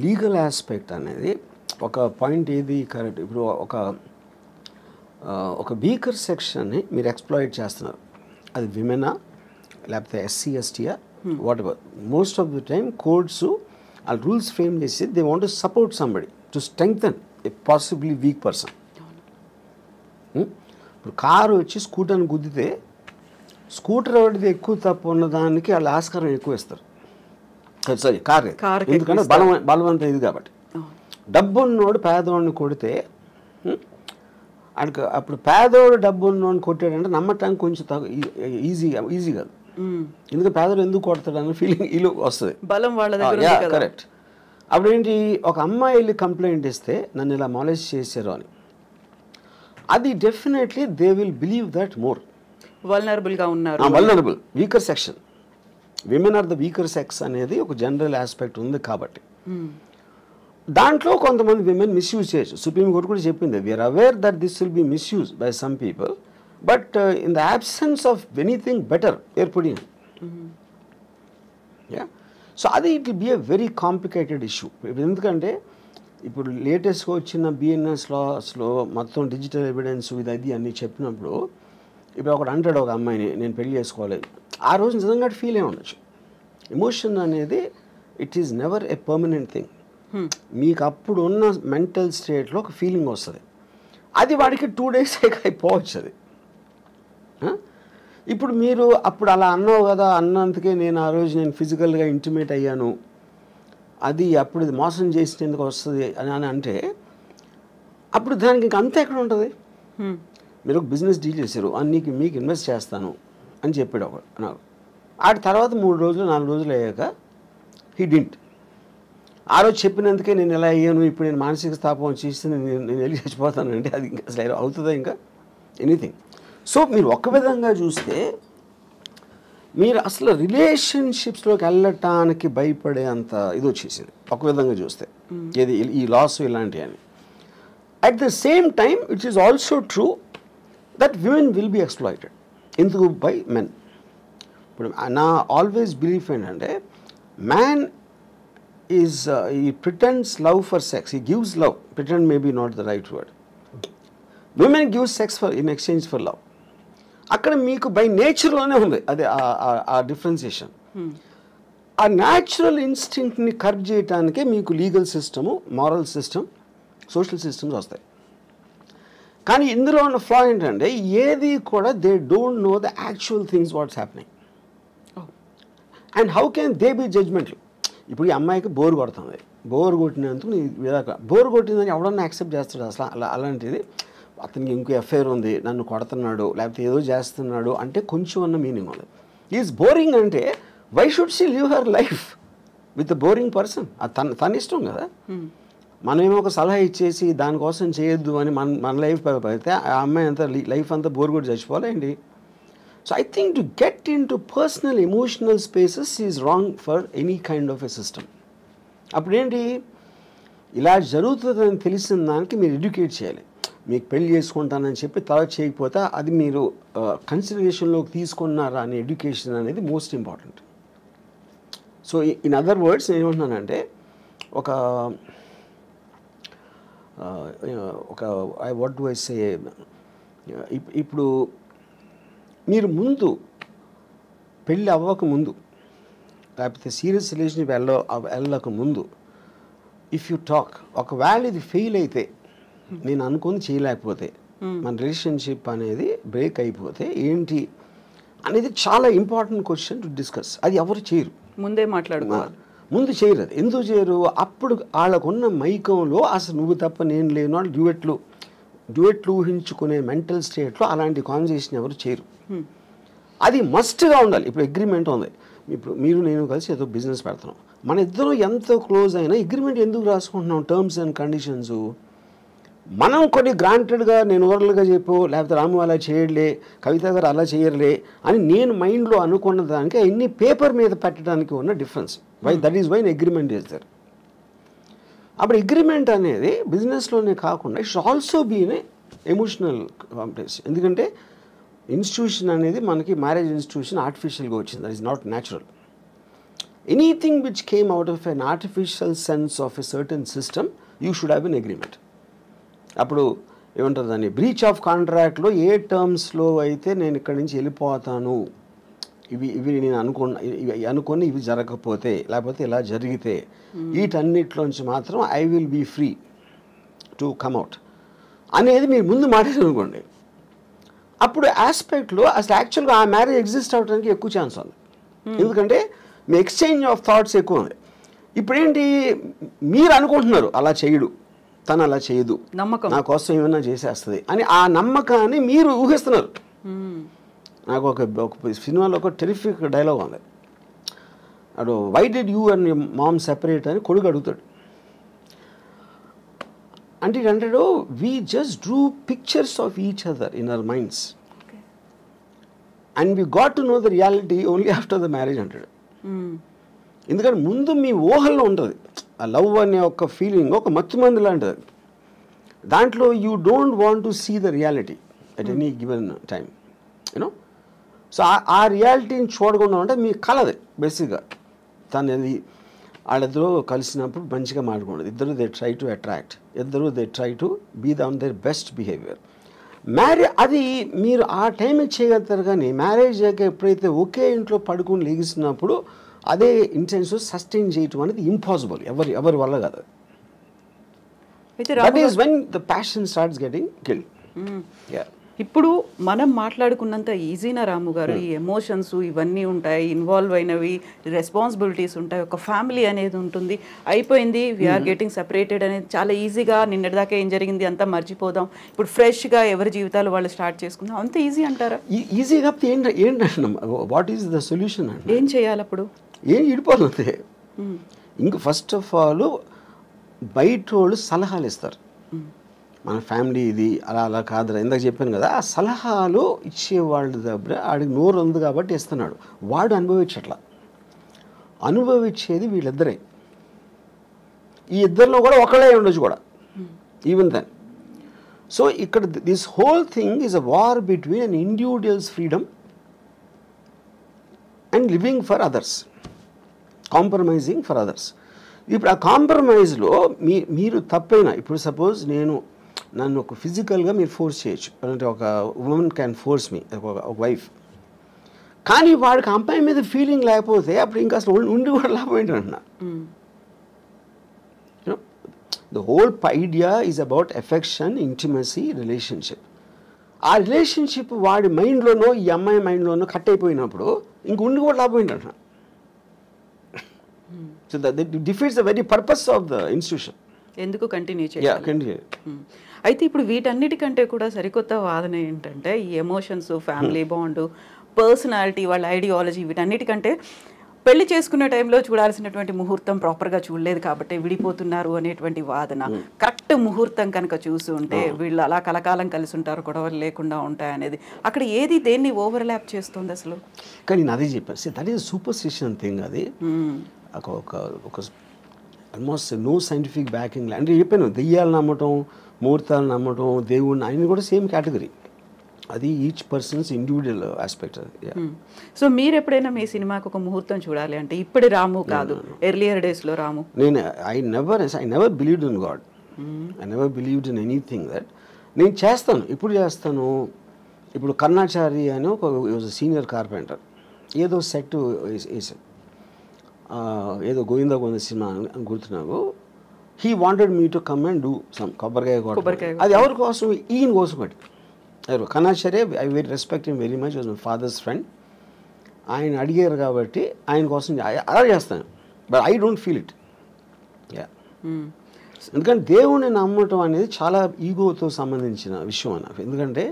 Legal aspect అనేది ఒక పాయింట్ ఏది కరెక్ట్. ఇప్పుడు ఒక వీకర్ సెక్షన్ని మీరు ఎక్స్ప్లాయిట్ చేస్తున్నారు, అది విమెనా లేకపోతే ఎస్సీ ఎస్టీయా whatever. Most of the time courts ఆ రూల్స్ ఫ్రేమ్ చేసి they want to support somebody to strengthen a possibly weak person. ఇప్పుడు కారు వచ్చి స్కూటర్ని గుద్దితే స్కూటర్ ఎవరిది ఎక్కువ తప్పు ఉన్నదానికి వాళ్ళు ఆస్కారం ఎక్కువ ఇస్తారు. సారీ కార్, ఎందుకంటే బలవంతం ఇది కాబట్టి. డబ్బు ఉన్నోడు పేదవాడిని కొడితే ఆయనకు అప్పుడు పేదవాడు డబ్బు ఉన్నోడిని కొట్టాడంటే నమ్మటానికి కొంచెం ఈజీ కాదు. ఎందుకంటే పేదవాడు ఎందుకు కొడతాడు అన్న ఫీలింగ్ ఇల్లు వస్తుంది, బలం వాళ్ళ దగ్గర. కరెక్ట్. అప్పుడేంటి, ఒక అమ్మాయి వెళ్ళి కంప్లైంట్ ఇస్తే నన్ను ఇలా మాలేజ్ చేశారు అని, అది definitely they will believe that more. వల్నరబుల్గా ఉన్నారు, vulnerable weaker section, women are the weaker sex అనేది ఒక జనరల్ ఆస్పెక్ట్ ఉంది కాబట్టి దాంట్లో కొంతమంది విమెన్ మిస్యూజ్ చేయొచ్చు. సుప్రీంకోర్టు కూడా చెప్పింది, we are aware that this will be misuse by some people, but in the absence of anything better ఏర్పడింది. సో అది it will be a very complicated issue. ఎందుకంటే ఇప్పుడు లేటెస్ట్గా వచ్చిన బిఎన్ఎస్ లాస్లో మొత్తం డిజిటల్ ఎవిడెన్స్ ఇది అది అన్నీ చెప్పినప్పుడు, ఇప్పుడు ఒకడు అంటాడు ఒక అమ్మాయిని నేను పెళ్లి చేసుకోవాలి, ఆ రోజు నిజంగా ఫీల్ అయి ఉండొచ్చు. ఎమోషన్ అనేది it is never a permanent thing. మీకు అప్పుడు ఉన్న మెంటల్ స్టేట్లో ఒక ఫీలింగ్ వస్తుంది, అది వాడికి 2 days అయిపోవచ్చు అది. ఇప్పుడు మీరు అప్పుడు అలా అన్నావు కదా, అన్నందుకే నేను ఆ రోజు నేను ఫిజికల్గా ఇంటిమేట్ అయ్యాను, అది అప్పుడు మోసం చేసినందుకు వస్తుంది అని అంటే అప్పుడు దానికి ఇంక అంతా ఎక్కడ ఉంటుంది? మీరు ఒక బిజినెస్ డీల్ చేశారు, మీకు ఇన్వెస్ట్ చేస్తాను అని చెప్పాడు ఒకడు నాకు. ఆ తర్వాత 3 రోజులు 4 రోజులు అయ్యాక హీ డింట్. ఆ రోజు చెప్పినందుకే నేను ఎలా అయ్యాను, ఇప్పుడు నేను మానసిక స్థాపం వచ్చేసి నేను వెళ్ళి చచ్చిపోతానంటే అది ఇంకా అసలు అవుతుందా ఇంకా ఎనీథింగ్? సో మీరు ఒక విధంగా చూస్తే మీరు అసలు రిలేషన్షిప్స్లోకి వెళ్ళటానికి భయపడే అంత ఇది వచ్చేసింది ఒక విధంగా చూస్తే, ఏది ఈ లాస్ ఇలాంటివి అని. At the same time it is also true that women will be exploited. ఎందుకు? By men. ఇప్పుడు నా ఆల్వేస్ బిలీఫ్ ఏంటంటే man is he pretends love for sex, he gives love, pretend may be not the right word. Women gives sex for in exchange for love. అక్కడ మీకు బై నేచర్లోనే ఉంది అదే ఆ డిఫరెన్సియేషన్. ఆ న్యాచురల్ ఇన్స్టింక్ట్ని కర్బ్ చేయడానికే మీకు legal system, moral system, social systems వస్తాయి. కానీ ఇందులో ఉన్న ఫ్లా ఏంటంటే ఏది కూడా they don't know the actual things what's happening and how can they be judgemental. ఇప్పుడు ఈ అమ్మాయికి బోర్ కొడుతుంది, బోర్ కొట్టినందుకు బోర్ కొట్టిందని ఎవడన్నా యాక్సెప్ట్ చేస్తాడు అసలు? అలాంటిది అతనికి ఇంకో ఎఫ్ఐఆర్ ఉంది, నన్ను కొడుతున్నాడు లేకపోతే ఏదో చేస్తున్నాడు అంటే కొంచెం అన్న మీనింగ్ ఉంది. ఈజ్ బోరింగ్ అంటే why should she live her life with the boring person? తన ఇష్టం కదా. మనమేమో ఒక సలహా ఇచ్చేసి దానికోసం చేయొద్దు అని మన లైఫ్ అయితే ఆ అమ్మాయి అంతా లైఫ్ అంతా బోర్ కొట్టి చచ్చిపోవాలండి. So I think to get in to personal emotional spaces is wrong for any kind of a system. అప్పుడేంటి, ఇలా జరుగుతుందని తెలిసిన దానికి మీరు ఎడ్యుకేట్ చేయాలి. మీకు పెళ్లి చేసుకుంటానని చెప్పి తర్వాత చేయకపోతే అది మీరు కన్సిడరేషన్లోకి తీసుకున్నారా అనే ఎడ్యుకేషన్ అనేది most important. So in other words నేను ఏమంటున్నానంటే ఒక వాట్ డు ఐ సే, ఇప్పుడు మీరు ముందు పెళ్ళి అవ్వక ముందు లేకపోతే సీరియస్ రిలేషన్షిప్ వెళ్ళక ముందు ఇఫ్ యూ టాక్, ఒకవేళ ఇది ఫెయిల్ అయితే, నేను అనుకుని చేయలేకపోతే, మన రిలేషన్షిప్ అనేది బ్రేక్ అయిపోతే ఏంటి అనేది చాలా ఇంపార్టెంట్ క్వశ్చన్ టు డిస్కస్. అది ఎవరు చేయరు, ముందే మాట్లాడుకోవాలి. ముందు చేయరు. అది ఎందుకు చేయరు? అప్పుడు వాళ్ళకున్న మైకంలో అసలు నువ్వు తప్ప నేను లేను అని డ్యూయెట్లు ఊహించుకునే మెంటల్ స్టేట్లో అలాంటి కాన్వర్సేషన్ ఎవరు చేయరు. అది మస్ట్గా ఉండాలి. ఇప్పుడు అగ్రిమెంట్ ఉంది, ఇప్పుడు మీరు నేను కలిసి ఏదో బిజినెస్ పెడుతున్నాం, మన ఇద్దరం ఎంతో క్లోజ్ అయినా అగ్రిమెంట్ ఎందుకు రాసుకుంటున్నాం? టర్మ్స్ అండ్ కండిషన్స్ మనం కొన్ని గ్రాంటెడ్గా నేను ఓరల్గా చెప్పు, లేకపోతే రాము అలా చేయడలే, కవిత గారు అలా చేయర్లే అని నేను మైండ్లో అనుకున్న దానికి అన్ని పేపర్ మీద పెట్టడానికి ఉన్న difference. That is why agreement is there. అప్పుడు అగ్రిమెంట్ అనేది బిజినెస్లోనే కాకుండా it's also be in emotional complex. ఎందుకంటే ఇన్స్టిట్యూషన్ అనేది మనకి మ్యారేజ్ ఇన్స్టిట్యూషన్ ఆర్టిఫిషియల్గా వచ్చింది, that is not natural. Anything which came out of an artificial sense of a certain system you should have an agreement. అప్పుడు ఏమంటారు దాన్ని, బ్రీచ్ ఆఫ్ కాంట్రాక్ట్లో ఏ టర్మ్స్లో అయితే నేను ఇక్కడి నుంచి వెళ్ళిపోతాను, ఇవి నేను అనుకుని ఇవి జరగకపోతే లేకపోతే ఇలా జరిగితే వీటన్నిటిలోంచి మాత్రం I will be free to come out అనేది మీరు ముందు మాట్లాడారనుకోండి, అప్పుడు ఆస్పెక్ట్లో అసలు యాక్చువల్గా ఆ మ్యారేజ్ ఎగ్జిస్ట్ అవ్వడానికి ఎక్కువ ఛాన్స్ ఉంది. ఎందుకంటే మీ ఎక్స్చేంజ్ ఆఫ్ థాట్స్ ఎక్కువ ఉంది. ఇప్పుడేంటి, మీరు అనుకుంటున్నారు అలా చేయడు, తను అలా చేయదు, నా కోసం ఏమైనా చేసేస్తుంది అని ఆ నమ్మకాన్ని మీరు ఊహిస్తున్నారు. నాకు ఒక సినిమాలో ఒక టెరిఫిక్ డైలాగ్ ఉంది, dad why did you and mom separate అని కొడుకు అడుగుతాడు. అంటే అంటాడు, we just drew pictures of each other in our minds and we got to know the reality only after the marriage అంటాడు. ఎందుకంటే ముందు మీ ఊహల్లో ఉంటుంది ఆ లవ్ అనే ఒక ఫీలింగ్, ఒక మత్తుమంది లాంటిది. దాంట్లో you don't want to see the reality at any given time, you know. So ఆ రియాలిటీని చూడకుండా ఉంటే మీ కలది బేసిక్గా. తనది వాళ్ళిద్దరూ కలిసినప్పుడు మంచిగా మాట్లాడుకోండి, ఇద్దరు దే ట్రై టు అట్రాక్ట్, ఇద్దరు they try to be on their best behaviour. అది మీరు ఆ టైంకి చేయగలుగుతారు. కానీ మ్యారేజ్ అయ్యాక ఎప్పుడైతే ఒకే ఇంట్లో పడుకుని లెగిసినప్పుడు అదే ఇంటెన్షన్ సస్టైన్ చేయటం అనేది ఇంపాసిబుల్, ఎవరి వల్ల కాదు. That is when the passion starts getting killed. ఇప్పుడు మనం మాట్లాడుకున్నంత ఈజీనా రాము గారు? ఈ ఎమోషన్స్ ఇవన్నీ ఉంటాయి, ఇన్వాల్వ్ అయినవి, రెస్పాన్సిబిలిటీస్ ఉంటాయి, ఒక ఫ్యామిలీ అనేది ఉంటుంది, అయిపోయింది వీఆర్ గెటింగ్ సెపరేటెడ్ అనేది చాలా ఈజీగా, నిన్నటిదాకా ఏం జరిగింది అంతా మర్చిపోదాం, ఇప్పుడు ఫ్రెష్గా ఎవరి జీవితాలు వాళ్ళు స్టార్ట్ చేసుకుందాం, అంత ఈజీ అంటారా? ఈజీ కాకపోతే ఏంటంటే వాట్ ఈస్ ద సొల్యూషన్ అండి? ఏం చేయాలి అప్పుడు? ఏం ఇడిపోతుంది. ఇంక ఫస్ట్ ఆఫ్ ఆల్ బయట వాళ్ళు సలహాలు ఇస్తారు, మన ఫ్యామిలీ ఇది అలా అలా కాదురా, ఇందాక చెప్పాను కదా, ఆ సలహాలు ఇచ్చేవాళ్ళ దగ్గర ఆడికి నోరు ఉంది కాబట్టి ఇస్తున్నాడు, వాడు అనుభవించట్లా. అనుభవించేది వీళ్ళిద్దరే. ఈ ఇద్దరిలో కూడా ఒకళ్ళే ఉండొచ్చు కూడా, ఈవెన్ దెన్. సో ఇక్కడ this whole thing is a war between an individuals freedom and living for others, compromising for others. ఇప్పుడు ఆ కాంప్రమైజ్లో మీరు తప్పైనా, ఇప్పుడు సపోజ్ నన్ను ఒక ఫిజికల్గా మీరు ఫోర్స్ చేయొచ్చు, అంటే ఒక ఉమెన్ క్యాన్ ఫోర్స్ మీ, ఒక వైఫ్, కానీ వాడికి అమ్మాయి మీద ఫీలింగ్ లేకపోతే అప్పుడు ఇంకా అసలు ఉండి కూడా లాభం ఏంటంటున్నా. The whole idea is about affection, intimacy, relationship. ఆ రిలేషన్షిప్ వాడి మైండ్లోనో ఈ అమ్మాయి మైండ్లోనో కట్ అయిపోయినప్పుడు ఇంక ఉండి కూడా లాభం ఏంటంటున్నా. So that defeats the very purpose of the institution. ఎందుకు కంటిన్యూ చేయాలి? అయితే ఇప్పుడు వీటన్నిటికంటే కూడా సరికొత్త వాదన ఏంటంటే, ఈ ఎమోషన్స్, ఫ్యామిలీ బాండ్, పర్సనాలిటీ, వాళ్ళ ఐడియాలజీ, వీటన్నిటికంటే పెళ్లి చేసుకునే టైంలో చూడాల్సినటువంటి ముహూర్తం ప్రాపర్గా చూడలేదు కాబట్టి విడిపోతున్నారు అనేటువంటి వాదన. కరెక్ట్ ముహూర్తం కనుక చూసి ఉంటే వీళ్ళు అలా కలకాలం కలిసి ఉంటారు, గొడవలు లేకుండా ఉంటాయి అనేది, అక్కడ ఏది దేన్ని ఓవర్లాప్ చేస్తుంది అసలు? కానీ నేను అదే చెప్పాను, దట్ ఈస్ సూపర్స్టిషన్ థింగ్. అది ఒక ఆల్మోస్ట్ నో సైంటిఫిక్ బ్యాకింగ్. అంటే చెప్పాను, దెయ్యాలు నమ్మటం, ముహూర్తాలు నమ్మటం, దేవుడిని, ఆయన కూడా సేమ్ కేటగిరీ. అది ఈచ్ పర్సన్స్ ఇండివిజువల్ ఆస్పెక్ట్. అది. సో మీరు ఎప్పుడైనా మీ సినిమాకి ఒక ముహూర్తం చూడాలి అంటే ఇప్పుడు రాము కాదు, ఎర్లియర్ డేస్లో రాము? నేను I never believed in God, I never believed in anything that. నేను చేస్తాను, ఇప్పుడు చేస్తాను. ఇప్పుడు కర్ణాచారి అని ఒక సీనియర్ కార్పెంటర్ ఏదో సెట్ వేసాను, ఏదో గోవిందా గోవింద సినిమా అని గుర్తున్నావు. He wanted me to come and do some కొబ్బరికాయ కొట్టడం. అది ఎవరి కోసం? ఈయన కోసం. బట్టి Karnacharya, I very respect him very much, was my father's friend. ఆయన అడిగారు కాబట్టి ఆయన కోసం అలా చేస్తాను, but I don't feel it. ఎందుకంటే దేవుణ్ణి నమ్మటం అనేది చాలా ఈగోతో సంబంధించిన విషయం అన్న. ఎందుకంటే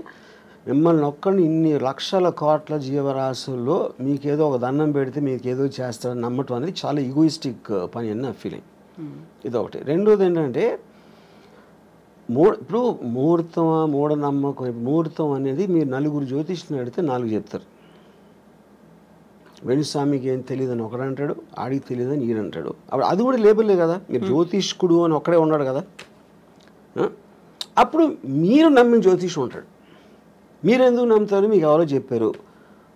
మిమ్మల్ని ఒక్కడిని ఇన్ని లక్షల కోట్ల జీవరాశుల్లో మీకేదో ఒక దండం పెడితే మీకేదో చేస్తారని నమ్మటం అనేది చాలా ఈగోయిస్టిక్ పని అని నా ఫీలింగ్. ఇదొకటి. రెండోది ఏంటంటే ఇప్పుడు ముహూర్తమా మూఢనమ్మకం. ముహూర్తం అనేది మీరు నలుగురు జ్యోతిష్ని అడిగితే 4 చెప్తారు. వేణుస్వామికి ఏం తెలియదని ఒకడంటాడు, ఆడికి తెలియదని ఈడంటాడు. అప్పుడు అది కూడా లేబుల్లే కదా, మీరు జ్యోతిష్కుడు అని ఒక్కడే ఉన్నాడు కదా. అప్పుడు మీరు నమ్మిన జ్యోతిషం ఉంటాడు. మీరు ఎందుకు నమ్ముతారు? మీకు ఎవరో చెప్పారు,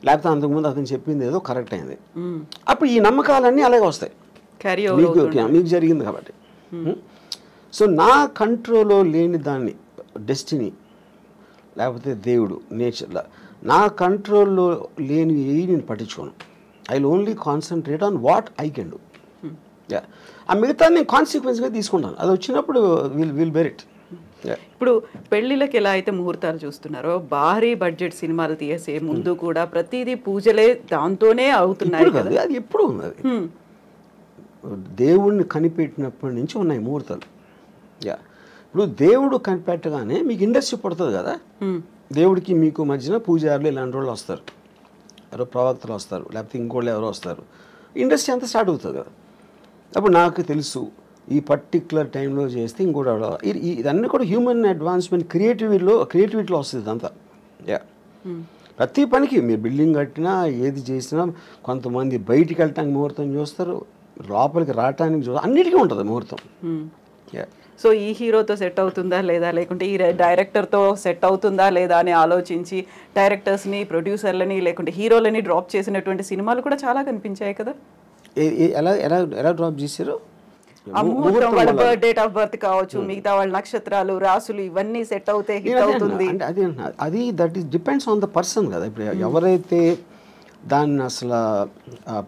లేకపోతే అంతకుముందు అతను చెప్పింది ఏదో కరెక్ట్ అయింది. అప్పుడు ఈ నమ్మకాలన్నీ అలాగే వస్తాయి, మీకు జరిగింది కాబట్టి. సో నా కంట్రోల్లో లేని దాన్ని, డెస్టినీ లేకపోతే దేవుడు, నేచర్, నా కంట్రోల్లో లేని ఏవి నేను పట్టించుకోను. I will only concentrate on what I can do. ఆ మిగతా నేను కాన్సిక్వెన్స్గా తీసుకుంటాను. అది వచ్చినప్పుడు విల్ బెర్ ఇట్. ఇప్పుడు పెళ్లిళ్ళకి ఎలా అయితే ముహూర్తాలు చూస్తున్నారో, భారీ బడ్జెట్ సినిమాలు తీసే ముందు కూడా ప్రతిదీ పూజలే దాంతోనే అవుతున్నాయి కదా. అది ఎప్పుడు ఉన్నది, దేవుణ్ణి కనిపెట్టినప్పటి నుంచి ఉన్నాయి ముహూర్తాలు. ఇప్పుడు దేవుడు కనిపెట్టగానే మీకు ఇండస్ట్రీ పడుతుంది కదా. దేవుడికి మీకు మధ్యన పూజారులు ఇలాంటి వాళ్ళు వస్తారు, ఎవరో ప్రవక్తలు వస్తారు, లేకపోతే ఇంకోళ్ళు ఎవరో వస్తారు, ఇండస్ట్రీ అంతా స్టార్ట్ అవుతుంది కదా. అప్పుడు నాకు తెలుసు ఈ పర్టిక్యులర్ టైంలో చేస్తే ఇంకోటి ఇదన్నీ కూడా హ్యూమన్ అడ్వాన్స్మెంట్, క్రియేటివిటీలో వస్తుంది ఇదంతా. ప్రతి పనికి మీరు బిల్డింగ్ కట్టినా ఏది చేసినా కొంతమంది బయటికి వెళ్ళటానికి ముహూర్తం చూస్తారు, లోపలికి రావటానికి చూస్తారు, అన్నిటికీ ఉంటుంది ముహూర్తం. సో ఈ హీరోతో సెట్ అవుతుందా లేదా, లేకుంటే ఈ డైరెక్టర్తో సెట్ అవుతుందా లేదా అని ఆలోచించి డైరెక్టర్స్ని, ప్రొడ్యూసర్లని, లేకుంటే హీరోలని డ్రాప్ చేసినటువంటి సినిమాలు కూడా చాలా కనిపించాయి కదా. ఎలా డ్రాప్ చేశారు? వాళ్ళ డేట్ ఆఫ్ బర్త్ కావచ్చు, మిగతా వాళ్ళ నక్షత్రాలు, రాసులు, ఇవన్నీ సెట్ అవుతే హిట్ అవుతుంది. అది that is depends on the person కదా. ఇప్పుడు ఎవరైతే దాన్ని అసలు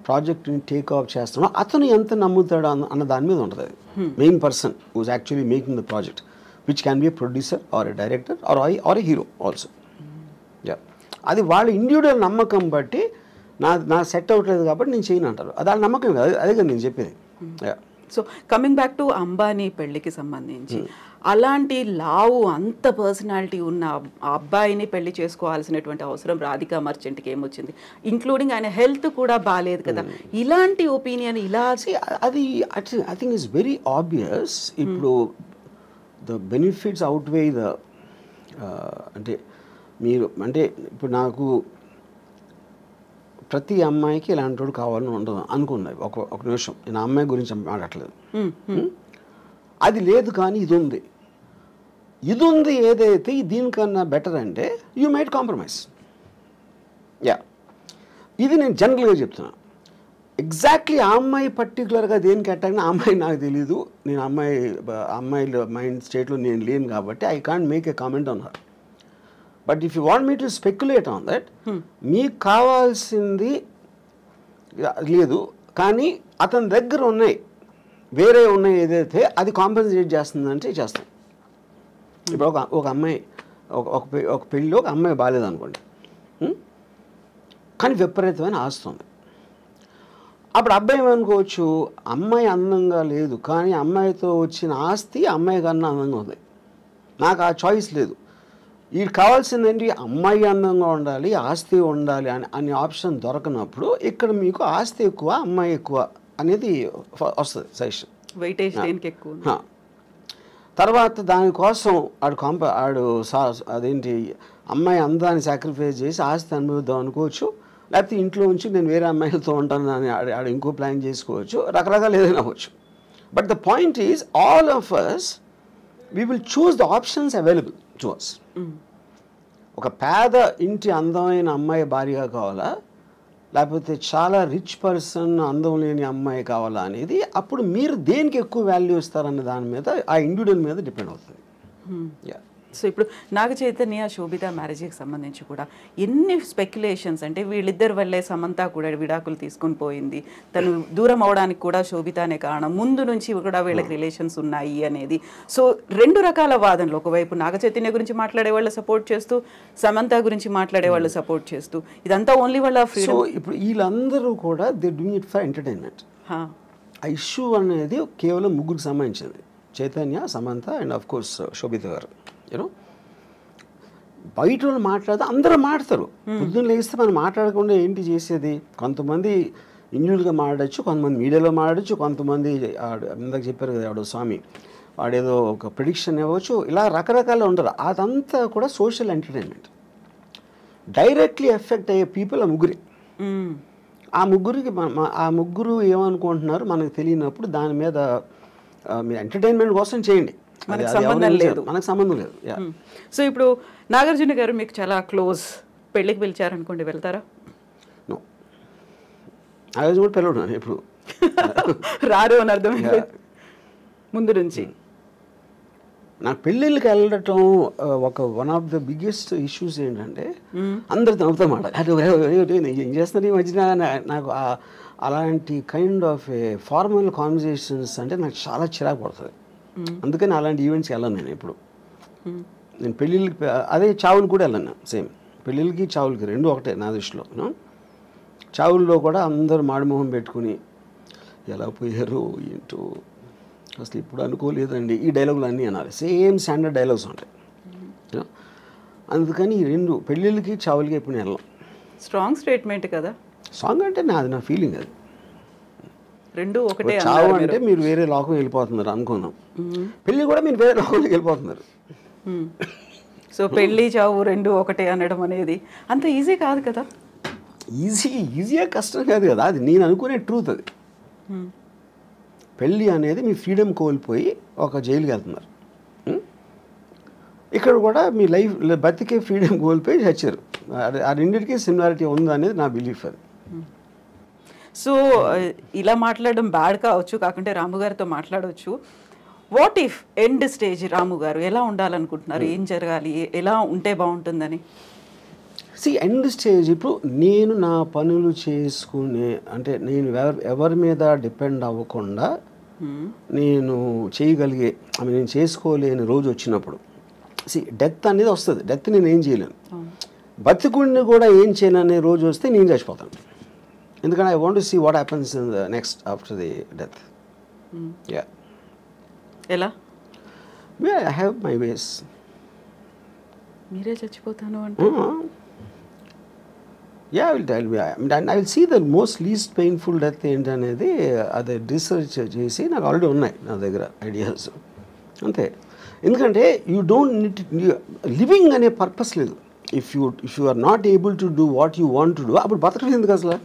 ప్రాజెక్ట్ని టేక్ ఆఫ్ చేస్తాడో అతను ఎంత నమ్ముతాడు అన్న దాని మీద ఉంటుంది. అది main person who's actually making the project, which can be a producer or a director or a hero also. అది వాళ్ళ ఇండివిజువల్ నమ్మకం బట్టి నా సెట్ అవ్వట్లేదు కాబట్టి నేను చేయను అంటారు. అది వాళ్ళ నమ్మకం కాదు, అదే కదా నేను చెప్పేది. So coming back to Ambani పెళ్లికి సంబంధించి, అలాంటి లావు అంత పర్సనాలిటీ ఉన్న ఆ అబ్బాయిని పెళ్లి చేసుకోవాల్సినటువంటి అవసరం రాధికా మర్చెంట్కి ఏమొచ్చింది? ఇంక్లూడింగ్ ఆయన హెల్త్ కూడా బాగాలేదు కదా, ఇలాంటి ఒపీనియన్ ఇలా అది I think it's very obvious. ఇప్పుడు ద బెనిఫిట్స్ అవుట్వే ద అంటే మీరు అంటే ఇప్పుడు నాకు ప్రతి అమ్మాయికి ఇలాంటి వాడు కావాలని ఉండదు అనుకున్నది. ఒక నిమిషం, నేను అమ్మాయి గురించి మాట్లాడలేదు. అది లేదు, కానీ ఇది ఉంది ఏదైతే దీనికన్నా బెటర్ అంటే యూ మైట్ కాంప్రమైజ్. ఇది నేను జనరల్గా చెప్తున్నా. ఎగ్జాక్ట్లీ ఆ అమ్మాయి పర్టికులర్గా దేనికి అటాక్ ఆ అమ్మాయి నాకు తెలీదు. నేను అమ్మాయిల మైండ్ స్టేట్లో నేను లేను కాబట్టి I can't make a comment on her. But if you want me to speculate on that, మీకు కావాల్సింది లేదు కానీ అతని దగ్గర వేరే ఉన్నాయి ఏదైతే అది కాంపెన్సేట్ చేస్తుందంటే చేస్తాం. ఇప్పుడు ఒక అమ్మాయి ఒక పెళ్ళిలో ఒక అమ్మాయి బాగాలేదు అనుకోండి, కానీ విపరీతమైన ఆస్తుంది. అప్పుడు అబ్బాయి ఏమనుకోవచ్చు, అమ్మాయి అందంగా లేదు కానీ అమ్మాయితో వచ్చిన ఆస్తి అమ్మాయి కన్నా అందంగా ఉంది, నాకు ఆ చాయిస్ లేదు. వీడికి కావాల్సిందేంటి, అమ్మాయి అందంగా ఉండాలి, ఆస్తి ఉండాలి అనే ఆప్షన్ దొరకనప్పుడు ఇక్కడ మీకు ఆస్తి ఎక్కువ అమ్మాయి ఎక్కువ అనేది వస్తుంది సజెషన్. వెయిటేజ్ దేనికి ఎక్కువ. తర్వాత దానికోసం ఆడు అదేంటి అమ్మాయి అందాన్ని సాక్రిఫైస్ చేసి ఆస్తి అనుభవిద్దాం అనుకోవచ్చు, లేకపోతే ఇంట్లో ఉంచి నేను వేరే అమ్మాయిలతో ఉంటాను అని ఆడు ఇంకో ప్లాన్ చేసుకోవచ్చు, రకరకాలు ఏదైనా అవ్వచ్చు. But the point is all of us we will choose the options available to us. ఒక పేద ఇంటి అందమైన అమ్మాయి భార్యగా కావాలా, లేకపోతే చాలా రిచ్ పర్సన్ అందం లేని అమ్మాయి కావాలా అనేది అప్పుడు మీరు దేనికి ఎక్కువ వాల్యూ ఇస్తారన్న దాని మీద ఆ ఇండివిజువల్ మీద డిపెండ్ అవుతుంది. సో ఇప్పుడు నాగ చైతన్య శోభిత మ్యారేజ్కి సంబంధించి కూడా ఎన్ని స్పెక్యులేషన్స్, అంటే వీళ్ళిద్దరి వల్లే సమంత కూడా విడాకులు తీసుకుని పోయింది, తను దూరం అవడానికి కూడా శోభితనే కారణం, ముందు నుంచి కూడా వీళ్ళకి రిలేషన్స్ ఉన్నాయి అనేది. సో రెండు రకాల వాదనలు, ఒకవైపు నాగ చైతన్య గురించి మాట్లాడే వాళ్ళు సపోర్ట్ చేస్తూ, సమంత గురించి మాట్లాడే వాళ్ళు సపోర్ట్ చేస్తూ, ఇదంతా ఓన్లీ వాళ్ళ ఫ్రీడమ్. సో ఇప్పుడు వీళ్ళందరూ కూడా they doing it for entertainment. ఆ ఇష్యూ అనేది కేవలం ముగ్గురికి సంబంధించింది, Chaitanya, Samantha and of course Sobhita garu. You know బయట వాళ్ళు మాట్లాడితే అందరూ మాట్లాడతారు, పొద్దున్న లేస్తే మనం మాట్లాడకుండా ఏంటి చేసేది. కొంతమంది ఇండివిజువల్గా మాట్లాడచ్చు, కొంతమంది మీడియాలో మాట్లాడచ్చు, కొంతమంది ఇందాక చెప్పారు కదా వాడు స్వామి వాడేదో ఒక ప్రిడిక్షన్ ఇవ్వచ్చు, ఇలా రకరకాలు ఉంటారు. అదంతా కూడా సోషల్ ఎంటర్టైన్మెంట్. డైరెక్ట్లీ ఎఫెక్ట్ అయ్యే పీపుల్ ఆ ముగ్గురి. ఆ ముగ్గురు ఏమనుకుంటున్నారు మనకు తెలియనప్పుడు దాని మీద మీరు ఎంటర్టైన్మెంట్ కోసం చేయండి, మనకు సంబంధం లేదు. సో ఇప్పుడు నాగార్జున గారు మీకు చాలా క్లోజ్, పెళ్ళికి పిలిచారనుకోండి వెళ్తారా? నాగార్జున కూడా పిలవడు ఇప్పుడు రారు అని అర్థం ముందు నుంచి. నాకు పెళ్ళిళ్ళకి వెళ్ళటం one of the biggest issues ఏంటంటే అందరు నవ్వుతా మాట ఏం చేస్తున్నారు ఈ మధ్యన. నాకు అలాంటి కైండ్ ఆఫ్ ఫార్మల్ కాన్వర్జేషన్స్ అంటే నాకు చాలా చిరాకు పడుతుంది. అందుకని అలాంటి ఈవెంట్స్కి వెళ్ళను నేను ఎప్పుడు. నేను పెళ్ళిళ్ళకి అదే చావులు కూడా వెళ్ళను, సేమ్ పెళ్ళిళ్ళకి చావులకి రెండు ఒకటే నా దృష్టిలో. చావుల్లో కూడా అందరూ మాడిమోహం పెట్టుకుని ఎలా పోయారు ఏంటో అసలు ఇప్పుడు అనుకోలేదండి, ఈ డైలాగులు అన్నీ అనాలి, సేమ్ స్టాండర్డ్ డైలాగ్స్ ఉంటాయి. అందుకని ఈ రెండు పెళ్ళిళ్ళకి చావులకి ఎప్పుడు వెళ్ళాం. స్ట్రాంగ్ స్టేట్మెంట్ కదా. సాంగ్ అంటే నా ఫీలింగ్ అది. రెండు ఒకటే. చావు అంటే మీరు వేరే లోకం వెళ్ళిపోతున్నారు అనుకున్నాం, పెళ్ళి కూడా మీరు వేరే లోకంలోకి వెళ్ళిపోతున్నారు. సో పెళ్ళి చావు రెండు ఒకటే అనడం అనేది అంత ఈజీ కాదు కదా. ఈజీగా కష్టం కాదు కదా, అది నేను అనుకునే ట్రూత్. అది పెళ్ళి అనేది మీ ఫ్రీడమ్ కోల్పోయి ఒక జైలుకి వెళ్తున్నారు, ఇక్కడ కూడా మీ లైఫ్ బతికే ఫ్రీడమ్ కోల్పోయి చచ్చారు. ఆ రెండింటికి సిమిలారిటీ ఉంది అనేది నా బిలీఫ్. అది సో ఇలా మాట్లాడడం బ్యాడ్ కావచ్చు, కాకుంటే రాము గారితో మాట్లాడవచ్చు. What if end stage Ramu garu ఎలా ఉండాలనుకుంటున్నారు, ఏం జరగాలి, ఎలా ఉంటే బాగుంటుందని? ఎండ్ స్టేజ్ ఇప్పుడు నేను నా పనులు చేసుకునే, అంటే నేను ఎవరి మీద డిపెండ్ అవ్వకుండా నేను చేయగలిగే, నేను చేసుకోలేని రోజు వచ్చినప్పుడు డెత్ అనేది వస్తుంది. డెత్ నేను ఏం చేయలేను, బతికుడిని కూడా ఏం చేయననే రోజు వస్తే నేను చచ్చిపోతాను. ఎందుకంటే I want to see what happens in the next after the death. Yeah, ఎలా? I have my ways. మీరే చచ్చిపోతాను అంటే yeah, I will tell you. I will see the most least painful death ఏంటనేది అది రీసెర్చ్ చేసి నాకు ఆల్రెడీ ఉన్నాయి నా దగ్గర ఐడియాస్. అంతే. ఎందుకంటే యూ డోంట్ నీడ్ లివింగ్ అనే పర్పస్ లేదు. If you are not able to do what you want to do, అప్పుడు బతకలేదు ఎందుకు అసలు?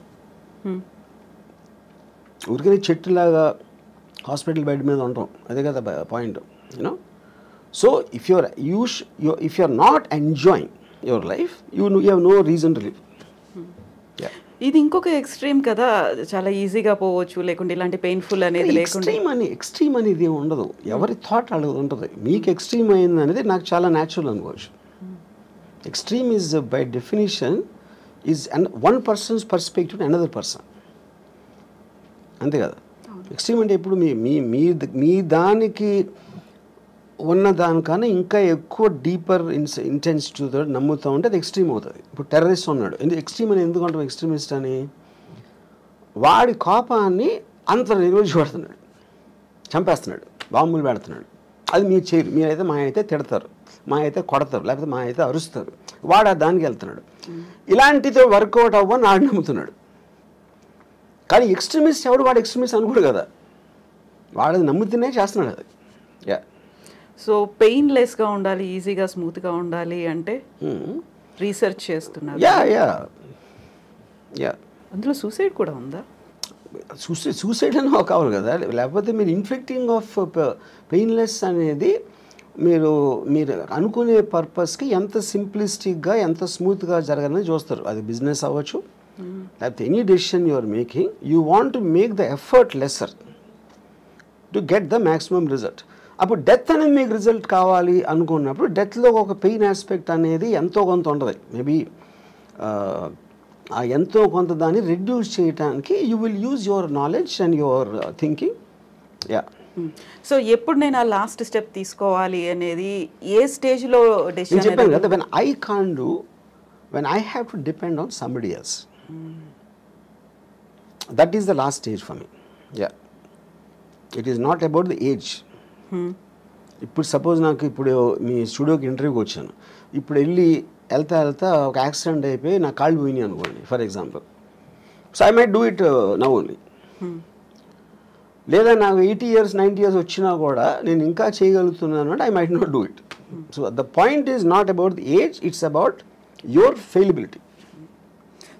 ఊరికనే చెట్టులాగా హాస్పిటల్ బెడ్ మీద ఉంటాం, అదే కదా point. You know, so if you are not enjoying your life, you have no reason to live. ఇది ఇంకొక ఎక్స్ట్రీమ్ కదా, చాలా ఈజీగా పోవచ్చు, లేకుంటే ఇలాంటి పెయిన్ఫుల్ అనేది లేకుండా. ఎక్స్ట్రీమ్ అనేది ఏమి ఉండదు, ఎవరి థాట్ అలా ఉంటుంది. మీకు ఎక్స్ట్రీమ్ అయింది అనేది నాకు చాలా న్యాచురల్ అనుకోవచ్చు. Extreme is by definition is one persons perspective another person, అంతే కదా. ఎక్స్ట్రీమ్ అంటే ఇప్పుడు మీ దానికి ఉన్న దానికన్నా ఇంకా ఎక్కువ డీపర్ ఇంటెన్సిటీతో నమ్ముతూ ఉంటే అది ఎక్స్ట్రీమ్ అవుతుంది. ఇప్పుడు టెర్రరిస్ట్ ఉన్నాడు, ఎక్స్ట్రీమ్ అని ఎందుకు అంటాం ఎక్స్ట్రీమిస్ట్ అని? వాడి కోపాన్ని అంత నిర్వహించబడుతున్నాడు, చంపేస్తున్నాడు, బాంబులు పెడుతున్నాడు. అది మీరు చేయరు. మీరైతే మా అయితే తిడతారు, మా అయితే కొడతారు, లేకపోతే మా అయితే అరుస్తారు. వాడు దానికి వెళ్తున్నాడు. ఇలాంటితో వర్కౌట్ అవ్వని ఆడు నమ్ముతున్నాడు. కానీ ఎక్స్ట్రీమిస్ట్ ఎవడు? వాడు ఎక్స్ట్రీమిస్ట్ అనుకోడు కదా, వాడు నమ్ముతూనే చేస్తున్నాడు అది. యా, సో పెయిన్లెస్గా ఉండాలి, ఈజీగా స్మూత్గా ఉండాలి అంటే రీసెర్చ్ చేస్తున్నారు. యా యా యా అందులో సూసైడ్ కూడా ఉందా? సూసైడ్ అని కావాలి కదా, లేకపోతే మీరు ఇన్ఫ్లిక్టింగ్ ఆఫ్ పెయిన్లెస్ అనేది మీరు అనుకునే పర్పస్కి ఎంత సింప్లిస్టిక్గా ఎంత స్మూత్గా జరగాలని చూస్తారు. అది బిజినెస్ అవ్వచ్చు, లేకపోతే any decision you are making, you want to make the effort lesser to get the maximum result. అప్పుడు డెత్ అనేది మీకు రిజల్ట్ కావాలి అనుకున్నప్పుడు డెత్లో ఒక పెయిన్ ఆస్పెక్ట్ అనేది ఎంతో కొంత ఉంటుంది. మేబీ ఆ ఎంతో కొంత దాన్ని రెడ్యూస్ చేయడానికి you will use your knowledge and your thinking. Yeah, so ఎప్పుడు నేను ఆ లాస్ట్ స్టెప్ తీసుకోవాలి అనేది ఏ స్టేజ్లో నేను చెప్పాను కదా, when I can do, when I have to depend on somebody else, that is the last stage for me. Yeah, it is not about the age. ఇప్పుడు సపోజ్ నాకు ఇప్పుడు మీ స్టూడియోకి ఇంటర్వ్యూకి వచ్చాను, ఇప్పుడు వెళ్తా ఒక యాక్సిడెంట్ అయిపోయి నా కాళ్ళు పోయినాయి అనుకోండి for example. So I might do it now only. లేదా నాకు 80 years 90 years వచ్చినా కూడా నేను ఇంకా చేయగలుగుతున్నాను అంటే I might not do it. So the point is not about the age, it's about your fallibility.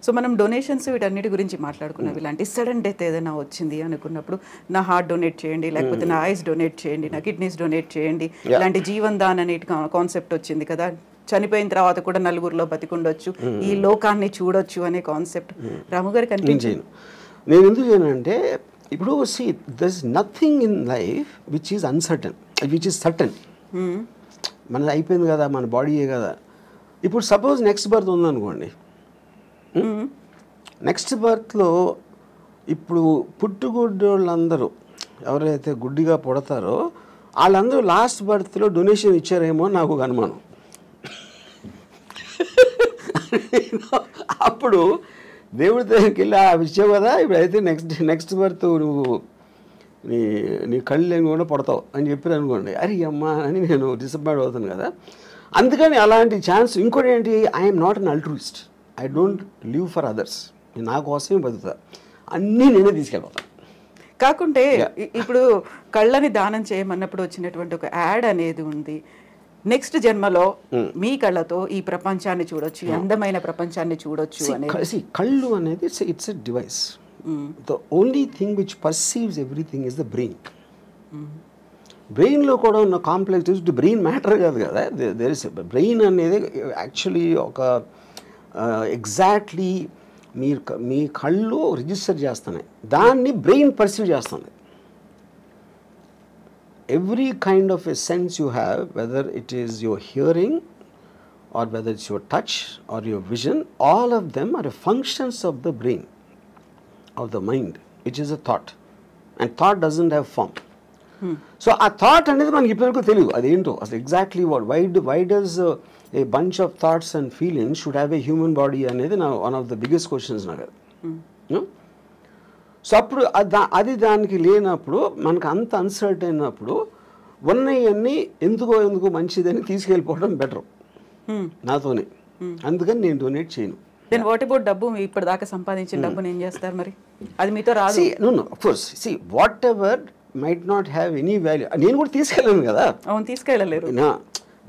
So మనం డొనేషన్స్ వీటన్నిటి గురించి మాట్లాడుకున్నాం. ఇలాంటి సడన్ డెత్ ఏదైనా వచ్చింది అనుకున్నప్పుడు నా హార్ట్ డొనేట్ చేయండి, లేకపోతే నా ఐస్ డొనేట్ చేయండి, నా కిడ్నీస్ డొనేట్ చేయండి, ఇలాంటి జీవన్ దాన్ అనే కాన్సెప్ట్ వచ్చింది కదా. చనిపోయిన తర్వాత కూడా నలుగురిలో బతికుండొచ్చు, ఈ లోకాన్ని చూడొచ్చు అనే కాన్సెప్ట్ రాము గారికి అనిపించింది. నేను ఎందుకు చేయనంటే ఇప్పుడు see there is nothing in life which is uncertain, which is certain. మనది అయిపోయింది కదా, మన బాడీయే కదా. ఇప్పుడు సపోజ్ నెక్స్ట్ బర్త్ ఉందనుకోండి, నెక్స్ట్ బర్త్లో ఇప్పుడు పుట్టుగుడ్డోళ్ళందరూ ఎవరైతే గుడ్డిగా పుడతారో వాళ్ళందరూ లాస్ట్ బర్త్లో డొనేషన్ ఇచ్చారేమో నాకు ఒక అనుమానం. అప్పుడు దేవుడి దగ్గరికి వెళ్ళి ఇచ్చావు కదా, ఇప్పుడైతే నెక్స్ట్ బర్త్ నువ్వు నీ కళ్ళు లేని కూడా పడతావు అని చెప్పారు అనుకోండి, అరే అమ్మా అని నేను డిసప్పాయింట్ అవుతాను కదా. అందుకని అలాంటి ఛాన్స్. ఇంకోటి ఏంటి, I'm not an అల్ట్రూయిస్ట్, I don't live for others. నా కోసమే బతుకుతా, అన్నీ నేనే తీసుకెళ్ళిపోతాను. కాకుంటే ఇప్పుడు కళ్ళని దానం చేయమన్నప్పుడు వచ్చినటువంటి ఒక యాడ్ అనేది ఉంది, నెక్స్ట్ జన్మలో మీ కళ్ళతో ఈ ప్రపంచాన్ని చూడొచ్చు, అందమైన ప్రపంచాన్ని చూడొచ్చు అనేది. కళ్ళు అనేది it's a device. The only thing which perceives everything is the brain. బ్రెయిన్లో కూడా ఉన్న కాంప్లెక్స్ బ్రెయిన్ మ్యాటర్ కాదు కదా, దేర్ ఇస్ బ్రెయిన్ అనేది యాక్చువల్లీ ఒక ఎగ్జాక్ట్లీ మీ కళ్ళు రిజిస్టర్ చేస్తున్నాయి, దాన్ని బ్రెయిన్ పర్సీవ్ చేస్తుంది. Every kind of a sense you have, whether it is your hearing or whether it's your touch or your vision, all of them are functions of the brain, of the mind, which is a thought. And thought doesn't have form. So ఆ థాట్ అనేది మనకి ఇప్పటివరకు తెలియదు అదేంటో అసలు exactly why does a bunch of thoughts and feelings should have a human body అనేది నా one of the biggest questions నాకు అది. సో అప్పుడు అది దానికి లేనప్పుడు మనకు అంత అన్సర్ట్ అయినప్పుడు ఉన్నవన్నీ ఎందుకో మంచిదని తీసుకెళ్ళిపోవడం బెటర్ నాతోనే. అందుకని నేను డొనేట్ చేయను. దెన్ వాట్ అబౌట్ డబ్బు? ఇప్పటిదాకా సంపాదించిన డబ్బుని ఏం చేస్తారు మరి? అది మీతో రాదు. No of course whatever might not have any value నేను కూడా తీసుకెళ్ళాను కదా. అవును, తీసుకెళ్ళలేరు.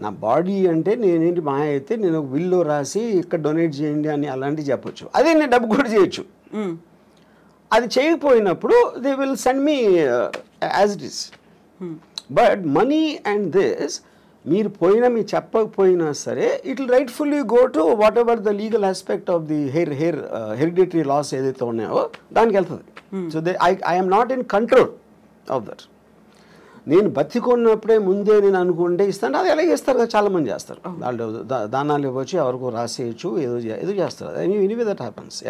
నా బాడీ అంటే నేనేంటి మా అయితే నేను ఒక బిల్లో రాసి ఇక్కడ డొనేట్ చేయండి అని అలాంటివి చెప్పొచ్చు. అదే నేను డబ్బు కూడా చేయొచ్చు. అది చేయకపోయినప్పుడు they will send me as it is. But money and this మీరు చెప్పకపోయినా సరే it will rightfully go to whatever the legal aspect of the hereditary laws ఏదైతే ఉన్నాయో దానికి వెళ్తుంది. So I'm not in control of that. నేను బతికున్నప్పుడే ముందే నేను అనుకుంటే ఇస్తాను. అది ఎలా చేస్తారు కదా, చాలామంది చేస్తారు. వాళ్ళు దానాలు ఇవ్వచ్చు, ఎవరికో రాసేయచ్చు, ఏదో చేస్తారు. Anyway that happens.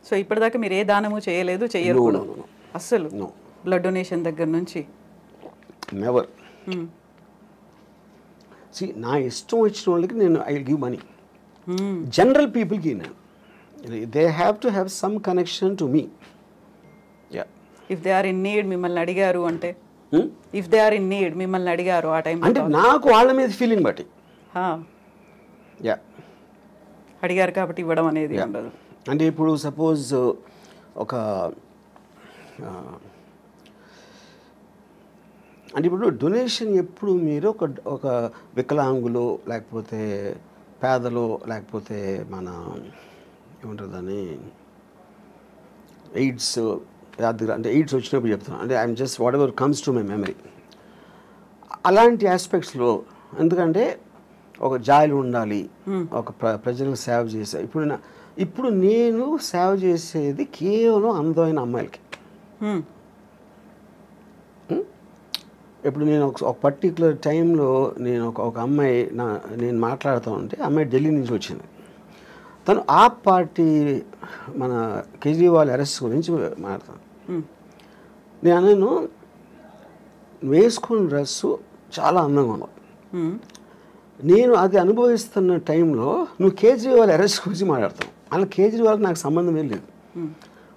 సో ఇప్పటిదాకా మీరు ఏ దానము చేయలేదు, చెయ్యరు కూడా అస్సలు? బ్లడ్ డొనేషన్ దగ్గర నుంచి నెవర్. నా ఇష్టం వచ్చిన వాళ్ళకి నేను ఐ గివ్ మనీ. జనరల్ పీపుల్కి నేను they have to have some connection to me. If they are in need మిమ్మల్ని అడిగారు అంటే, if they are in need మిమ్మల్ని అడిగారు ఆ టైం అంటే నాకు వాళ్ళ మీద ఫీలింగ్ బట్టి అడిగారు కాబట్టి ఇవ్వడం అనేది ఉండదు. అంటే ఇప్పుడు సపోజ్ ఒక అంటే ఇప్పుడు డొనేషన్ ఎప్పుడు మీరు ఒక వికలాంగులు లేకపోతే పేదలు లేకపోతే మన ఏమంటారు దాన్ని ఎయిడ్స్ అంటే ఎయిడ్స్ వచ్చినప్పుడు చెప్తున్నాను. అంటే I'm just what ever comes to my memory అలాంటి ఆస్పెక్ట్స్లో. ఎందుకంటే ఒక జాయిలు ఉండాలి, ఒక ప్రజలకు సేవ చేసే. ఇప్పుడు నేను సేవ చేసేది కేవలం అందమైన అమ్మాయిలకి. ఇప్పుడు నేను ఒక పర్టికులర్ టైంలో నేను ఒక అమ్మాయి నేను మాట్లాడుతూ ఉంటే అమ్మాయి ఢిల్లీ నుంచి వచ్చింది. తను ఆప్ పార్టీ మన కేజ్రీవాల్ అరెస్ట్ గురించి మాట్లాడతాను. నేను వేసుకున్న డ్రెస్సు చాలా అందంగా ఉన్నావు. నేను అది అనుభవిస్తున్న టైంలో నువ్వు కేజ్రీవాల్ అరెస్ట్ గురించి మాట్లాడతావు. అలా కేజ్రీవాల్కి నాకు సంబంధం ఏం లేదు.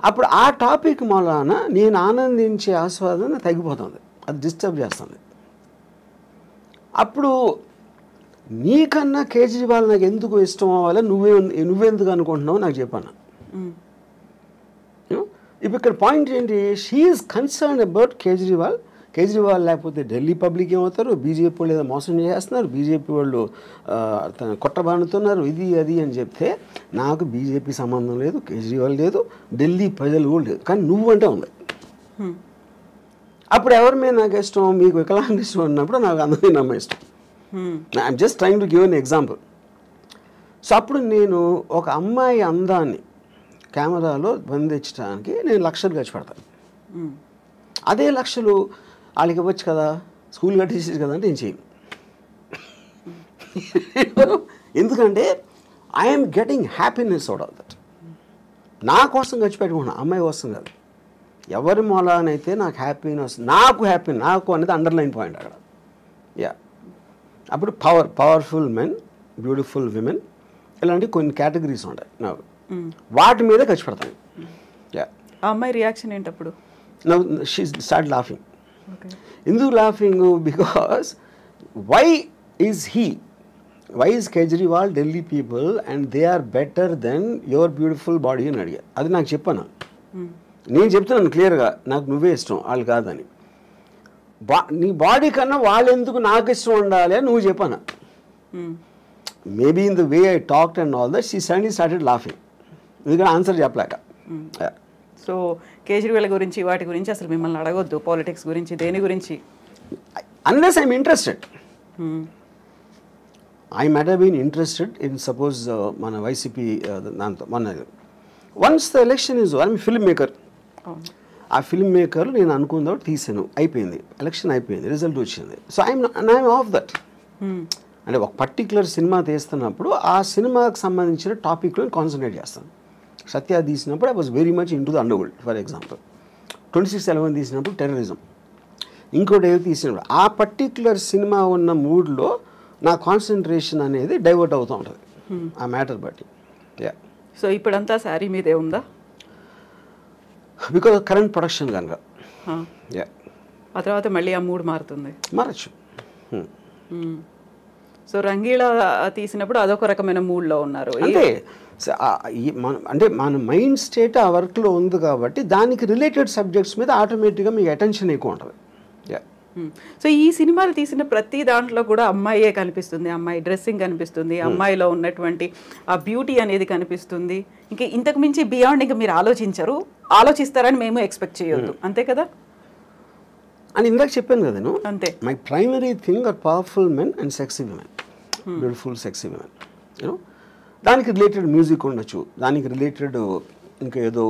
అప్పుడు ఆ టాపిక్ మూలాన నేను ఆనందించే ఆస్వాదన తగ్గిపోతుంది, అది డిస్టర్బ్ చేస్తుంది. అప్పుడు నీకన్నా కేజ్రీవాల్ నాకు ఎందుకు ఇష్టం అవ్వాలి, నువ్వెందుకు అనుకుంటున్నావు నాకు చెప్పాను. ఇప్పుడు ఇక్కడ పాయింట్ ఏంటి, she is concern about Kejriwal. లేకపోతే ఢిల్లీ పబ్లిక్ ఏమవుతారు, బీజేపీ వాళ్ళు ఏదో మోసం చేస్తున్నారు, బీజేపీ వాళ్ళు కొట్టబానుతున్నారు, ఇది అది అని చెప్తే నాకు బీజేపీ సంబంధం లేదు, కేజ్రీవాల్ లేదు, ఢిల్లీ ప్రజలు కూడా లేదు, కానీ నువ్వంటే ఉంది. అప్పుడు ఎవరి మీద నాకు ఇష్టం, మీకు వికలాంగ ఇష్టం అన్నప్పుడు నాకు అందరినీ నమ్మ ఇష్టం. I'm just trying to give an example. So అప్పుడు నేను ఒక అమ్మాయి అందాన్ని కెమెరాలో బంధించడానికి నేను లక్షలు ఖర్చు పెడతాను. అదే లక్షలు వాళ్ళకి ఇవ్వచ్చు కదా, స్కూల్ కట్టేసేది కదా అంటే నేను చేయను. ఎందుకంటే I'm getting happiness out of that. నా కోసం ఖర్చు పెట్టుకున్నా, అమ్మాయి కోసం కాదు. ఎవరి మూలానైతే నాకు హ్యాపీనెస్, నాకు అనేది అండర్లైన్ పాయింట్ అక్కడ. అప్పుడు పవర్ఫుల్ మెన్, బ్యూటిఫుల్ విమెన్, ఇలాంటి కొన్ని కేటగిరీస్ ఉంటాయి నాకు, వాటి మీద ఖర్చు పెడతాను. ఆ అమ్మాయి రియాక్షన్ ఏంటప్పుడు? She start laughing. ఎందుకు laughing? Because why is Kejriwal Delhi people and they are better then your beautiful body అని అడిగా. అది నాకు చెప్పాను. నేను చెప్తున్నాను క్లియర్గా, నాకు నువ్వే ఇష్టం, వాళ్ళు కాదని. నీ బాడీ కన్నా వాళ్ళు ఎందుకు నాకు ఇష్టం ఉండాలి అని నువ్వు చెప్పాను. Maybe in the way I talked and all that she suddenly started laughing. ఎందుకంటే ఆన్సర్ చెప్పలేక. సో కేజ్రీవాల్ గురించి వాటి గురించి అసలు మిమ్మల్ని అడగొద్దు, పాలిటిక్స్ గురించి, దేని గురించి, unless I'm interested. I might have been interested in suppose మన వైసీపీ దాంతో మొన్న once the election is I'm film maker. ఆ ఫిల్మ్ మేకర్ నేను అనుకున్న తీసాను, అయిపోయింది, ఎలక్షన్ అయిపోయింది, రిజల్ట్ వచ్చింది. So I'm off that. అంటే ఒక పర్టికులర్ సినిమా తీస్తున్నప్పుడు ఆ సినిమాకి సంబంధించిన టాపిక్లో కాన్సన్ట్రేట్ చేస్తాను. సత్య తీసినప్పుడు I was very much in to the underworld. For example 26/11 తీసినప్పుడు టెర్రరిజం. ఇంకోటి ఏదో తీసినప్పుడు ఆ పర్టిక్యులర్ సినిమా ఉన్న మూడ్లో నా కాన్సన్ట్రేషన్ అనేది డైవర్ట్ అవుతూ ఉంటుంది ఆ మ్యాటర్ బట్టి. యా. సో ఇప్పుడంతా శారీ మీదే ఉందా? బికాజ్ కరెంట్ ప్రొడక్షన్ కనుక. యా. ఆ తర్వాత మళ్ళీ ఆ మూడ్ మారుతుంది. మారచ్చు. సో రంగీళ తీసినప్పుడు అదొక రకమైన మూడ్లో ఉన్నారు. అంటే అంటే మన మైండ్ స్టేట్ ఆ వర్క్లో ఉంది కాబట్టి దానికి రిలేటెడ్ సబ్జెక్ట్స్ మీద ఆటోమేటిక్గా మీకు అటెన్షన్ ఎక్కువ ఉంటుంది. యా. సో ఈ సినిమాలు తీసిన ప్రతి దాంట్లో కూడా అమ్మాయే కనిపిస్తుంది, అమ్మాయి డ్రెస్సింగ్ కనిపిస్తుంది, అమ్మాయిలో ఉన్నటువంటి ఆ బ్యూటీ అనేది కనిపిస్తుంది. ఇంకా ఇంతకు మించి బియాండ్ ఇంకా మీరు ఆలోచిస్తారని మేము ఎక్స్పెక్ట్ చేయొద్దు, అంతే కదా? అని ఇందాక చెప్పాను కదా నేను. అంతే. My primary thing are powerful men and sexy women, beautiful sexy women. You know దానికి రిలేటెడ్ మ్యూజిక్ ఉండొచ్చు, దానికి రిలేటెడ్ ఇంకా ఏదో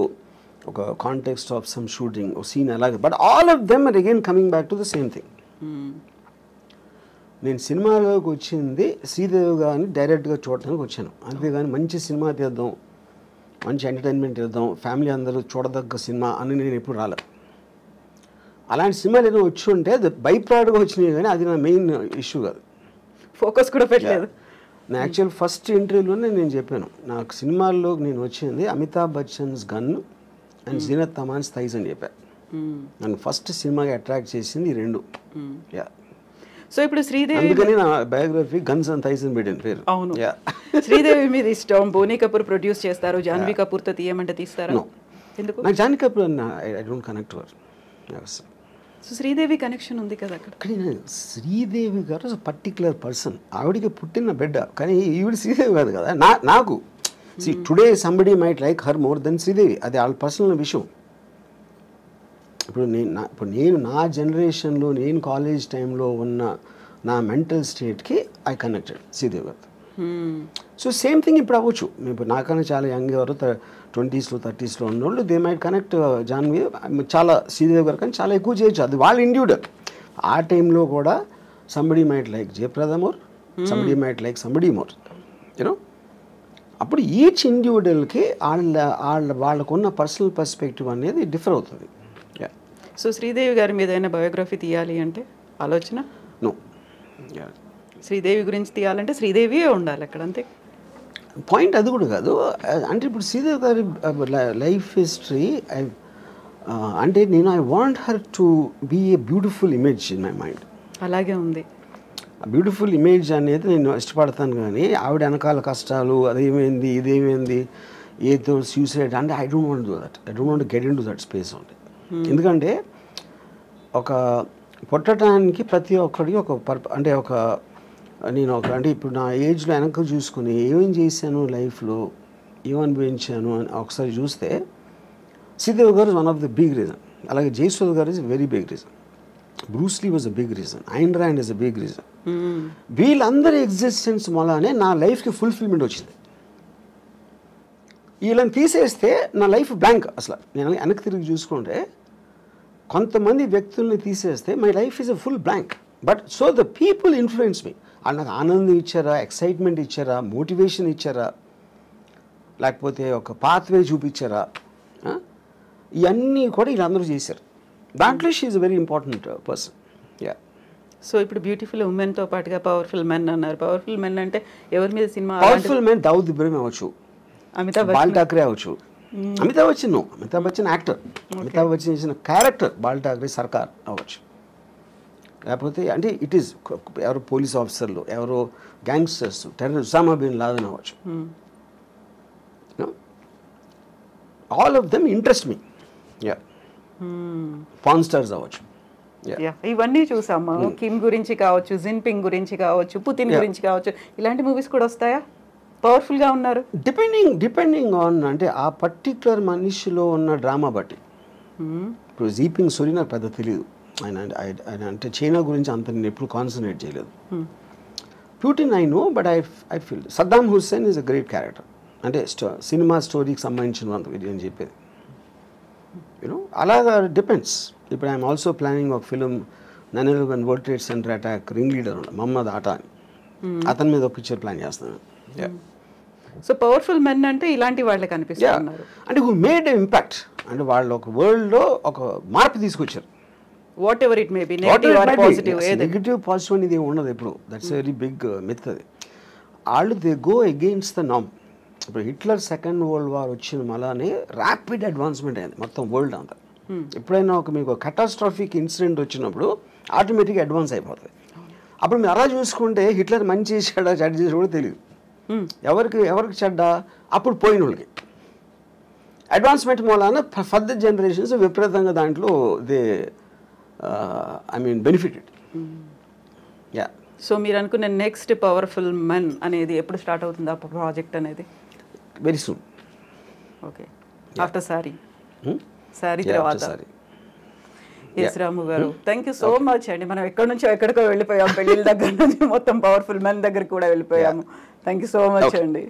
ఒక కాంటెక్స్ట్ ఆఫ్ సమ్ షూటింగ్ ఒక సీన్ అలాగే, but all of them are again coming back to the same thing. నేను సినిమాలోకి వచ్చింది శ్రీదేవి గారిని డైరెక్ట్గా చూడటానికి వచ్చాను, అంతేగాని మంచి సినిమా తీద్దాం, మంచి ఎంటర్టైన్మెంట్ తీద్దాం, ఫ్యామిలీ అందరూ చూడదగ్గ సినిమా అని నేను ఎప్పుడు రాలేదు. అలాంటి సినిమాలు ఏదో వచ్చి ఉంటే అది బై ప్రోడక్ట్గా వచ్చినాయి, కానీ అది నా మెయిన్ ఇష్యూ కాదు. ఫోకస్ కూడా పెట్టలేదు. నా యాక్చువల్ ఫస్ట్ ఇంటర్వ్యూలోనే నేను చెప్పాను, నాకు సినిమాల్లో నేను వచ్చింది Amitabh Bachchan's gun and Zeenat Aman's thighs అని చెప్పాను. నన్ను ఫస్ట్ సినిమాకి అట్రాక్ట్ చేసింది ఈ రెండు. యా. సో ఇప్పుడు శ్రీదేవి, అందుకని నా బయోగ్రఫీ గన్స్ అండ్ థైస్ అని పెట్టిన పేరు. అవును. శ్రీదేవి మీద ఇష్టం, బోనీ కపూర్ ప్రొడ్యూస్ చేస్తారు, జాన్వీ కపూర్తో తీయమంటే తీస్తారా? ఎందుకు? నాకు Janhvi Kapoor I don't connect to her. So Sridevi connection ఉంది కదా అక్కడ. కానీ శ్రీదేవి గారు పర్టిక్యులర్ పర్సన్, ఆవిడికి పుట్టిన బిడ్డ, కానీ ఈవిడ శ్రీదేవి కాదు కదా. నాకు today somebody might like her more than Sridevi, అది వాళ్ళ పర్సనల్ విషయం. ఇప్పుడు నేను నా జనరేషన్లో నేను కాలేజ్ టైంలో ఉన్న నా మెంటల్ స్టేట్కి ఐ కనెక్టెడ్ శ్రీదేవి గారు. సో సేమ్ థింగ్ ఇప్పుడు అవ్వచ్చు. ఇప్పుడు నాకన్నా చాలా యంగ్ ఎవరు 20s 30s ఉన్నోళ్ళు దే మైట్ కనెక్ట్ జాన్వీ చాలా శ్రీదేవి గారు, కానీ చాలా ఎక్కువ చేయొచ్చు, అది వాళ్ళ ఇండివిజువల్. ఆ టైంలో కూడా somebody might like Jayaprada more, somebody might like somebody more, you know. అప్పుడు ఈచ్ ఇండివిజువల్కి వాళ్ళకున్న పర్సనల్ పర్స్పెక్టివ్ అనేది డిఫర్ అవుతుంది. సో శ్రీదేవి గారి మీద ఏదైనా బయోగ్రఫీ తీయాలి అంటే ఆలోచన? నో. శ్రీదేవి గురించి తీయాలంటే శ్రీదేవియే ఉండాలి అక్కడ, అంతే. పాయింట్ అది కూడా కాదు. అంటే ఇప్పుడు శ్రీదేవి గారి లైఫ్ హిస్టరీ అంటే నేను I want her to be a beautiful image in my mind. అలాగే ఉంది. బ్యూటిఫుల్ ఇమేజ్ అనేది నేను ఇష్టపడతాను, కానీ ఆవిడ వెనకాల కష్టాలు, అదేమైంది ఇదేమైంది ఏదో సూసైడ్ అంటే I don't want do that. I don't want get in to that space ఉంది. ఎందుకంటే ఒక పుట్టడానికి ప్రతి ఒక్కడికి ఒక అంటే నేను అంటే ఇప్పుడు నా ఏజ్లో వెనక చూసుకుని ఏమేం చేశాను లైఫ్లో, ఏమనుభవించాను అని ఒకసారి చూస్తే శ్రీదేవి గారు one of the big reason. అలాగే జయసుధ గారు is very big reason. Bruce Lee was a big reason. Ayn Rand is a big reason. వీళ్ళందరి ఎగ్జిస్టెన్స్ వల్లనే నా లైఫ్కి ఫుల్ఫిల్మెంట్ వచ్చింది. వీళ్ళని తీసేస్తే నా లైఫ్ బ్లాంక్. అసలు నేను వెనక్కి తిరిగి చూసుకుంటే కొంతమంది వ్యక్తుల్ని తీసేస్తే my life is a full blank. But so the people influence me. వాళ్ళు నాకు ఆనందం ఇచ్చారా, ఎక్సైట్మెంట్ ఇచ్చారా, మోటివేషన్ ఇచ్చారా, లేకపోతే ఒక పాత్వే చూపించారా, ఇవన్నీ కూడా వీళ్ళందరూ చేశారు. దాంట్లో she is a very important person. Yeah. So ఇప్పుడు బ్యూటిఫుల్ ఉమెన్తో పాటుగా పవర్ఫుల్ మెన్ అన్నారు. పవర్ఫుల్ మెన్ అంటే ఎవరి మీద cinema? Powerful men Dawood Ibrahim అవ్వచ్చు, బాల్ ఠాక్రే అవ్వచ్చు. అమితాబ్ బచ్చన్ యాక్టర్, అమితాబ్ బచ్చన్ చేసిన క్యారెక్టర్ బాల్ ఠాక్రే సర్కార్ అవ్వచ్చు. లేకపోతే అంటే ఇట్ ఈస్ ఎవరో పోలీస్ ఆఫీసర్లు, ఎవరో gangsters, terrorist, Osama bin Laden అవ్వచ్చు. All of them interest me. Yeah. Porn stars అవ్వచ్చు. ఇవన్నీ చూసాము. కిమ్ గురించి కావచ్చు, జిన్పింగ్ గురించి కావచ్చు, పుతిన్ గురించి కావచ్చు, ఇలాంటి మూవీస్ కూడా వస్తాయా? పవర్ఫుల్గా ఉన్నారు. డిపెండింగ్ ఆన్ అంటే ఆ పర్టిక్యులర్ మనిషిలో ఉన్న డ్రామా బట్టి. ఇప్పుడు జీపింగ్ సూరి నాకు పెద్ద తెలియదు, ఆయన అంటే చైనా గురించి అంత నేను ఎప్పుడు కాన్సన్ట్రేట్ చేయలేదు. Putin I know, but I feel Saddam Hussain is a great character. అంటే సినిమా స్టోరీకి సంబంధించినంత అని చెప్పేది. యూనో అలాగా డిపెండ్స్. ఇప్పుడు ఐఎమ్ ఆల్సో ప్లానింగ్ ఒక film 9/11 world trade centre attack ring leader ఉన్నాడు మహమ్మద్ ఆటా అని, అతని మీద ఒక పిక్చర్ ప్లాన్ చేస్తున్నాను. సో పవర్ఫుల్ మెన్ అంటే ఇలాంటి వాళ్ళే కనిపిస్తున్నారు. అంటే హూ మేడ్ ఇంపాక్ట్, అంటే వాళ్ళు ఒక వరల్డ్లో ఒక మార్పు తీసుకొచ్చారు. Whatever it may be negative or positive ఏది నెగిటివ్ పాజిటివ్ అనేది ఏమి ఉండదు ఎప్పుడు. దట్స్ వెరీ బిగ్ మిత్ అది. వాళ్ళు దే గో అగెయిన్స్ట్ ద నామ్. ఇప్పుడు హిట్లర్ సెకండ్ వరల్డ్ వార్ వచ్చిన మళ్ళానే ర్యాపిడ్ అడ్వాన్స్మెంట్ అయింది మొత్తం వరల్డ్ అంతా. ఎప్పుడైనా మీకు కటాస్ట్రాఫిక్ ఇన్సిడెంట్ వచ్చినప్పుడు ఆటోమేటిక్గా అడ్వాన్స్ అయిపోతుంది. అప్పుడు మీరు అలా చూసుకుంటే హిట్లర్ మంచి చెడ్డ చేసి కూడా తెలియదు. ఎవరికి చెడ్డ అప్పుడు పోయిన వాళ్ళకి. అడ్వాన్స్మెంట్ మూలాన ఫర్దర్ జనరేషన్స్ విపరీతంగా దాంట్లో దే బెనిఫిటెడ్. యా. సో మీరు అనుకున్న నెక్స్ట్ పవర్ఫుల్ మెన్ అనేది ఎప్పుడు స్టార్ట్ అవుతుంది ఆ ప్రాజెక్ట్ అనేది? Very soon. Okay, after sorry తర్వాత. ఎస్ రాము గారు, థ్యాంక్ యూ సో మచ్ అండి. మనం ఎక్కడి నుంచో ఎక్కడికో వెళ్ళిపోయాం, పెళ్ళిళ్ళ దగ్గర నుంచి మొత్తం పవర్ఫుల్ మెన్ దగ్గర కూడా వెళ్ళిపోయాము. థ్యాంక్ యూ సో మచ్ అండి.